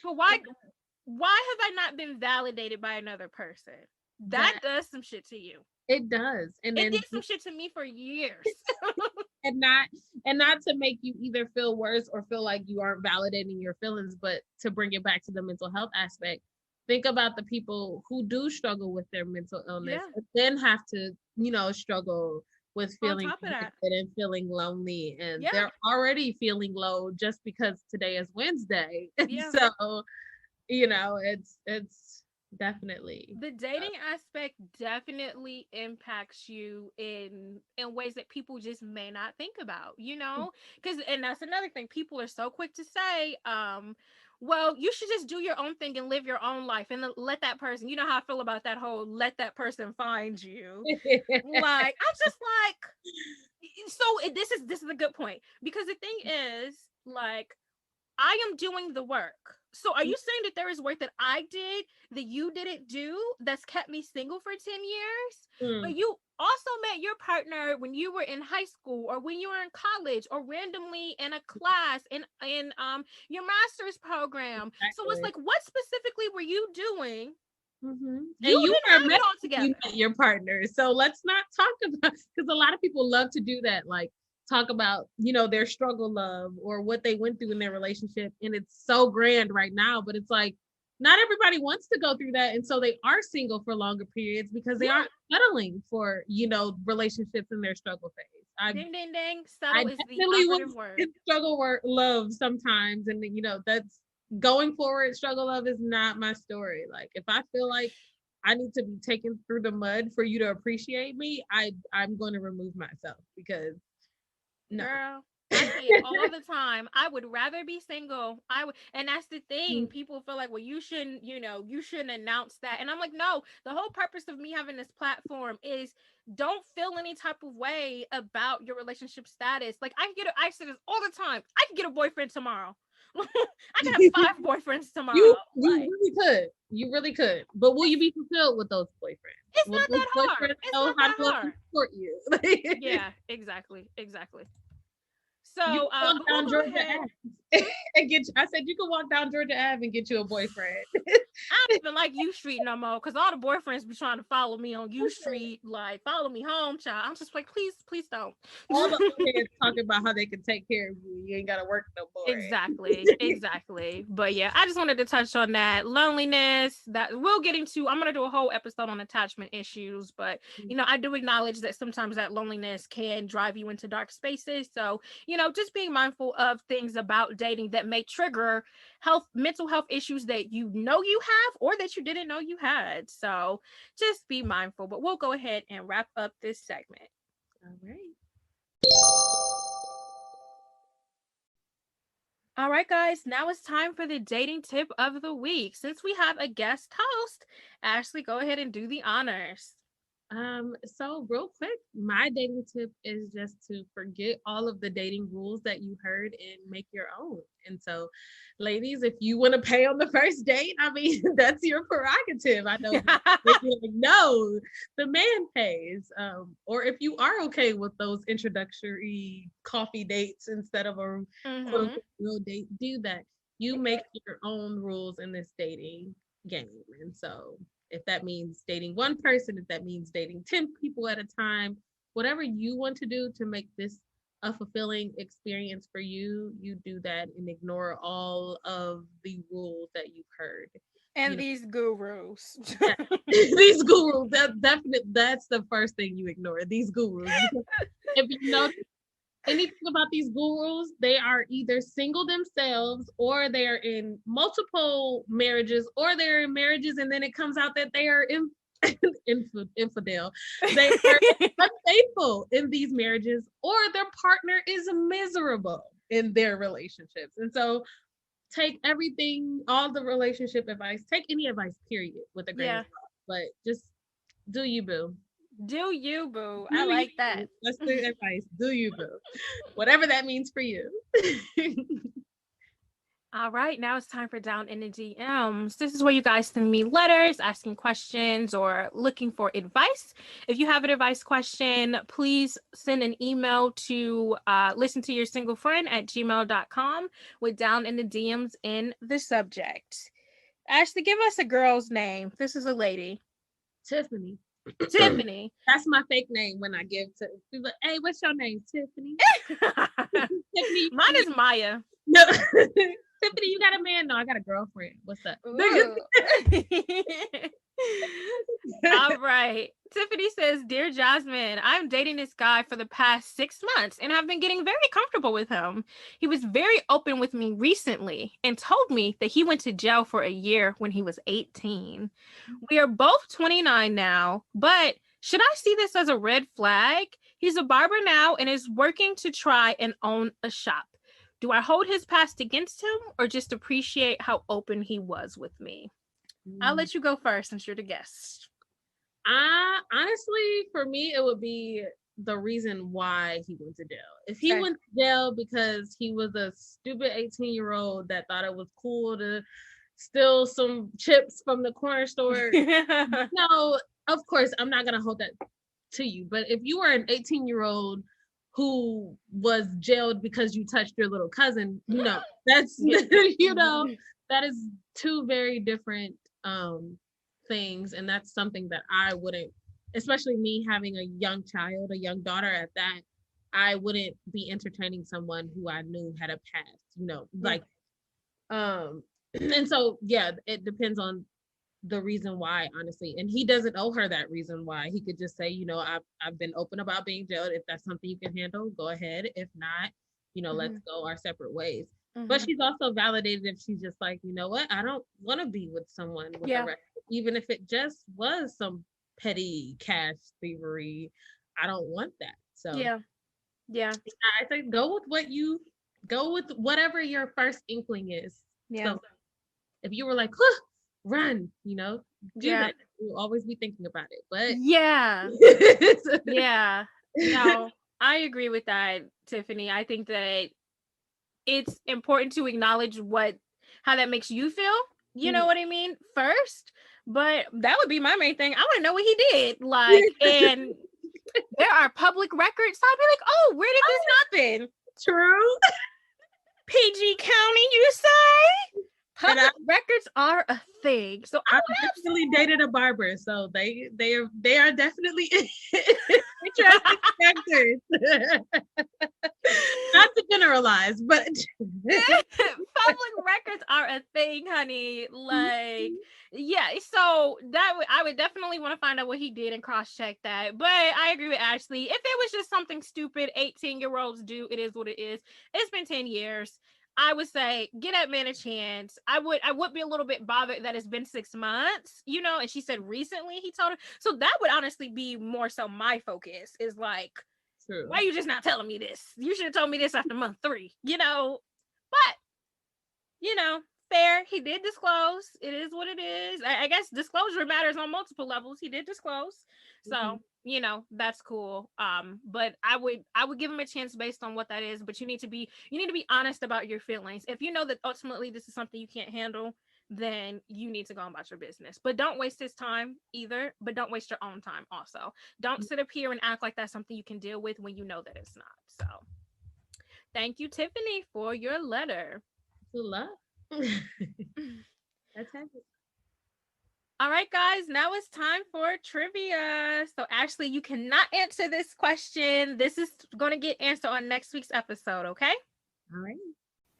well, why have I not been validated by another person? That does some shit to you. It does. And it did some shit to me for years. and not to make you either feel worse or feel like you aren't validating your feelings, but to bring it back to the mental health aspect. Think about the people who do struggle with their mental illness, but then have to, you know, struggle with feeling and feeling lonely, and they're already feeling low just because today is Wednesday. So, you know, it's definitely the dating aspect definitely impacts you in ways that people just may not think about, you know, because, and that's another thing, people are so quick to say, well, you should just do your own thing and live your own life and let that person, you know how I feel about that whole let that person find you. Like, I'm just like, so this is a good point, because the thing is, like, I am doing the work. So are you saying that there is work that I did that you didn't do that's kept me single for 10 years? But you also met your partner when you were in high school, or when you were in college, or randomly in a class in your master's program. So it's like, what specifically were you doing? And you were met all together. You met your partner. So let's not talk about, because a lot of people love to do that, like talk about, you know, their struggle love or what they went through in their relationship, and it's so grand right now, but it's like not everybody wants to go through that, and so they are single for longer periods because they aren't settling for, you know, relationships in their struggle phase. Ding ding ding. Settle is the operative word. Struggle work love sometimes, and you know, that's going forward. Struggle love is not my story. Like, if I feel like I need to be taken through the mud for you to appreciate me, I'm going to remove myself, because no. Girl, I see it all the time. I would rather be single. And that's the thing. People feel like, well, you shouldn't announce that. And I'm like, no, the whole purpose of me having this platform is don't feel any type of way about your relationship status. Like, I say this all the time. I can get a boyfriend tomorrow. I can have 5 boyfriends tomorrow. You really could. You really could. But will you be fulfilled with those boyfriends? It's not that hard. It's not that hard. Support you. Yeah, exactly. So you can walk down we'll go Georgia ahead. Ave and get. I said you can walk down Georgia Ave and get you a boyfriend. I don't even like U Street no more because all the boyfriends be trying to follow me on U Street, like follow me home, child. I'm just like, please don't. All the old heads talking about how they can take care of you. You ain't gotta work no more. Exactly. But yeah, I just wanted to touch on that loneliness. That we'll get into. I'm gonna do a whole episode on attachment issues, but I do acknowledge that sometimes that loneliness can drive you into dark spaces. So just being mindful of things about dating that may trigger mental health issues that you have or that you didn't know you had. So just be mindful. But we'll go ahead and wrap up this segment. All right. All right, guys, now it's time for the dating tip of the week. Since we have a guest host, Ashleigh, go ahead and do the honors. So real quick, my dating tip is just to forget all of the dating rules that you heard and make your own. And so, ladies, if you want to pay on the first date, I mean, that's your prerogative. I know no, the man pays. Or if you are okay with those introductory coffee dates instead of a real date, do that. You make your own rules in this dating game. And so if that means dating one person, if that means dating 10 people at a time, whatever you want to do to make this a fulfilling experience for you, you do that and ignore all of the rules that you've heard. And these gurus. These gurus, that's the first thing you ignore, these gurus. If you know anything about these gurus, they are either single themselves or they're in multiple marriages or they're in marriages and then it comes out that they are infidel. They are unfaithful in these marriages or their partner is miserable in their relationships. And so take everything, all the relationship advice, take any advice, period, with a grain of salt. But just do you, boo. Do you, boo. I like that. That's the advice. Do you, boo. Whatever that means for you. All right, now it's time for Down in the DMs. This is where you guys send me letters, asking questions, or looking for advice. If you have an advice question, please send an email to ListenToYourSingleFriend@gmail.com with Down in the DMs in the subject. Ashleigh, give us a girl's name. This is a lady. Tiffany. Tiffany. That's my fake name when I give to people. Hey, what's your name? Tiffany. Tiffany. Mine is Maya. No. Tiffany, you got a man? No, I got a girlfriend. What's up? All right. Tiffany says, Dear Jazmine, I'm dating this guy for the past 6 months and have been getting very comfortable with him. He was very open with me recently and told me that he went to jail for a year when he was 18. We are both 29 now, but should I see this as a red flag? He's a barber now and is working to try and own a shop. Do I hold his past against him or just appreciate how open he was with me? I'll let you go first since you're the guest. Honestly, for me, it would be the reason why he went to jail. If he went to jail because he was a stupid 18-year-old that thought it was cool to steal some chips from the corner store, no, of course, I'm not going to hold that to you. But if you were an 18-year-old who was jailed because you touched your little cousin, no, that's, that is two very different things. And that's something that I wouldn't, especially me having a young child, a young daughter at that, I wouldn't be entertaining someone who I knew had a past, and so, yeah, it depends on the reason why, honestly. And he doesn't owe her that reason why. He could just say, I've been open about being jailed. If that's something you can handle, go ahead. If not, let's go our separate ways. But she's also validated if she's just like, you know what, I don't want to be with someone with a record, even if it just was some petty cash thievery. I don't want that. So yeah, I think go with whatever your first inkling is. Yeah. So if you were like, run, do that. You'll always be thinking about it. But yeah. No, I agree with that, Tiffany. I think that it's important to acknowledge how that makes you feel. You know what I mean? First, but that would be my main thing. I want to know what he did. And there are public records. So I'd be like, oh, where did this happen? True. PG County, you say? Public records are a thing. So I definitely dated a barber, so they are definitely interesting factors. Not to generalize, but public records are a thing, honey. Like, yeah. So I would definitely want to find out what he did and cross-check that. But I agree with Ashleigh. If it was just something stupid 18-year-olds do, it is what it is. It's been 10 years. I would say get that man a chance. I would be a little bit bothered that it's been 6 months, and she said recently he told her. So that would honestly be more so my focus is like, true. Why are you just not telling me this? You should have told me this after month 3, but fair. He did disclose. It is what it is. I guess disclosure matters on multiple levels. He did disclose. So, that's cool. But I would give him a chance based on what that is. But you need to be honest about your feelings. If you know that ultimately this is something you can't handle, then you need to go about your business. But don't waste his time either. But don't waste your own time also. Don't sit up here and act like that's something you can deal with when you know that it's not. So thank you, Tiffany, for your letter. Good luck. That's heavy. All right, guys, now it's time for trivia. So Ashleigh, you cannot answer this question. This is going to get answered on next week's episode, okay? All right.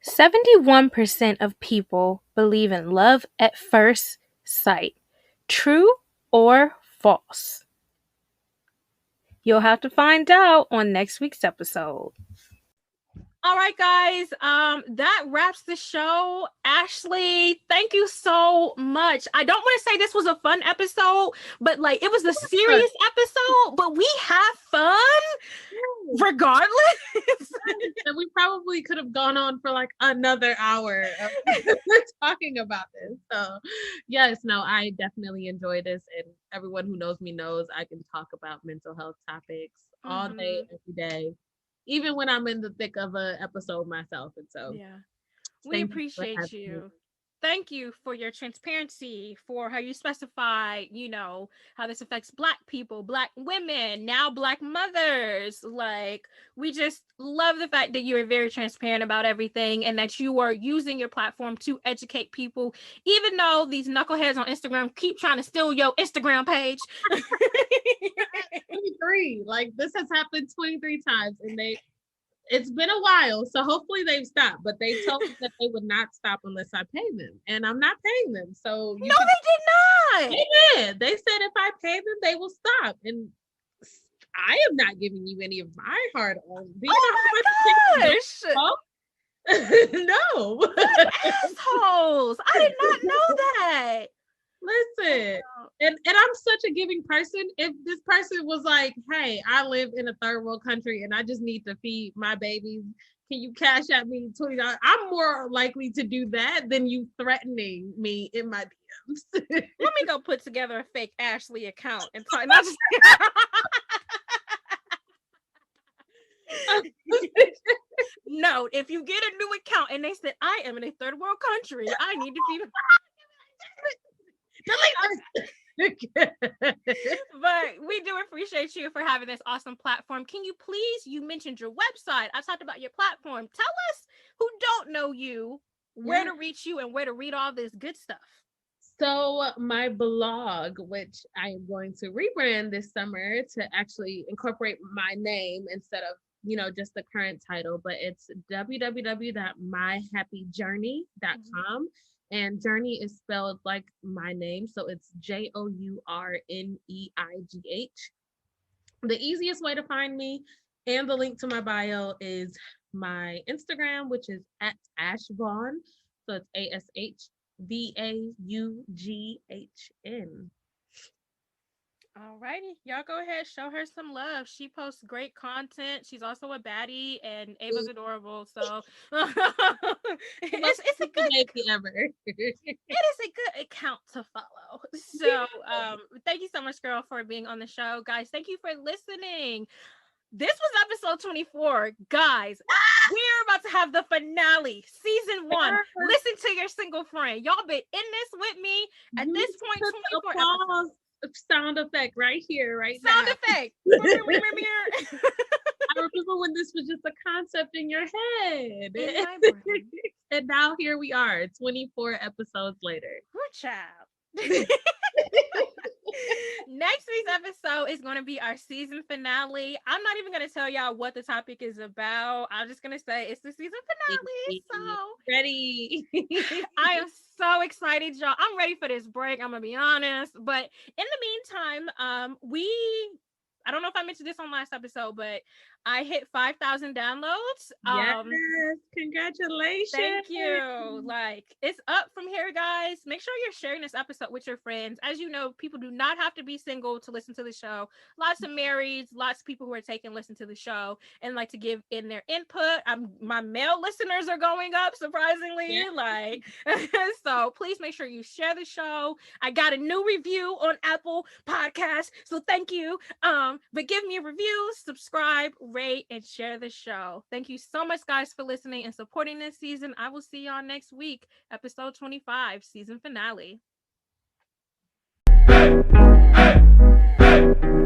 71% of people believe in love at first sight. True or false? You'll have to find out on next week's episode. All right, guys, that wraps the show. Ashleigh, thank you so much. I don't want to say this was a fun episode, but it was a serious episode, but we have fun regardless. And we probably could have gone on for another hour of talking about this. So yes, no, I definitely enjoy this, and everyone who knows me knows I can talk about mental health topics all day, every day. Even when I'm in the thick of an episode myself. And so we appreciate you. Thank you for your transparency, for how you specify, how this affects Black people, Black women, now Black mothers. We just love the fact that you are very transparent about everything and that you are using your platform to educate people, even though these knuckleheads on Instagram keep trying to steal your Instagram page. 23. This has happened 23 times, and it's been a while, so hopefully they've stopped, but they told me that they would not stop unless I pay them, and I'm not paying them. So they did not. They did. They said if I pay them, they will stop, and I am not giving you any of my hard-earned. Oh my gosh! No. What assholes! I did not know that. Listen, and I'm such a giving person. If this person was like, hey, I live in a third world country and I just need to feed my babies, can you cash at me $20? I'm more likely to do that than you threatening me in my DMs. Let me go put together a fake Ashleigh account and talk. No, if you get a new account and they said, I am in a third world country, I need to feed But we do appreciate you for having this awesome platform. Can you please, you mentioned your website. I talked about your platform. Tell us who don't know you, where to reach you and where to read all this good stuff. So my blog, which I am going to rebrand this summer to actually incorporate my name instead of, just the current title, but it's www.myhappyjourneigh.com. And Journeigh is spelled like my name. So it's Journeigh. The easiest way to find me and the link to my bio is my Instagram, which is at AshVaughn. So it's AshVaughn. All righty. Y'all go ahead. Show her some love. She posts great content. She's also a baddie and Ava's adorable. So it's a good baby ever. It is a good account to follow. So thank you so much, girl, for being on the show. Guys, thank you for listening. This was episode 24. Guys, we're about to have the finale, season 1. Listen to your single friend. Y'all been in this with me at this point. 24 episodes. Sound effect right here, right sound now. Effect. I remember when this was just a concept in your head. In my brain. And now here we are, 24 episodes later. Poor child. Next week's episode is going to be our season finale. I'm not even going to tell y'all what the topic is about. I'm just going to say it's the season finale. So ready. I am so excited, y'all. I'm ready for this break. I'm going to be honest. But in the meantime, I don't know if I mentioned this on last episode, but I hit 5,000 downloads. Yes, congratulations. Thank you. Like, it's up from here, guys. Make sure you're sharing this episode with your friends. As you know, people do not have to be single to listen to the show. Lots of marrieds, lots of people who are taking listen to the show and like to give in their input. My male listeners are going up, surprisingly. Yeah. Like, so please make sure you share the show. I got a new review on Apple Podcasts, so thank you. But give me a review, subscribe, rate, and share the show. Thank you so much, guys, for listening and supporting this season. I will see y'all next week, episode 25, season finale. Hey, hey, hey.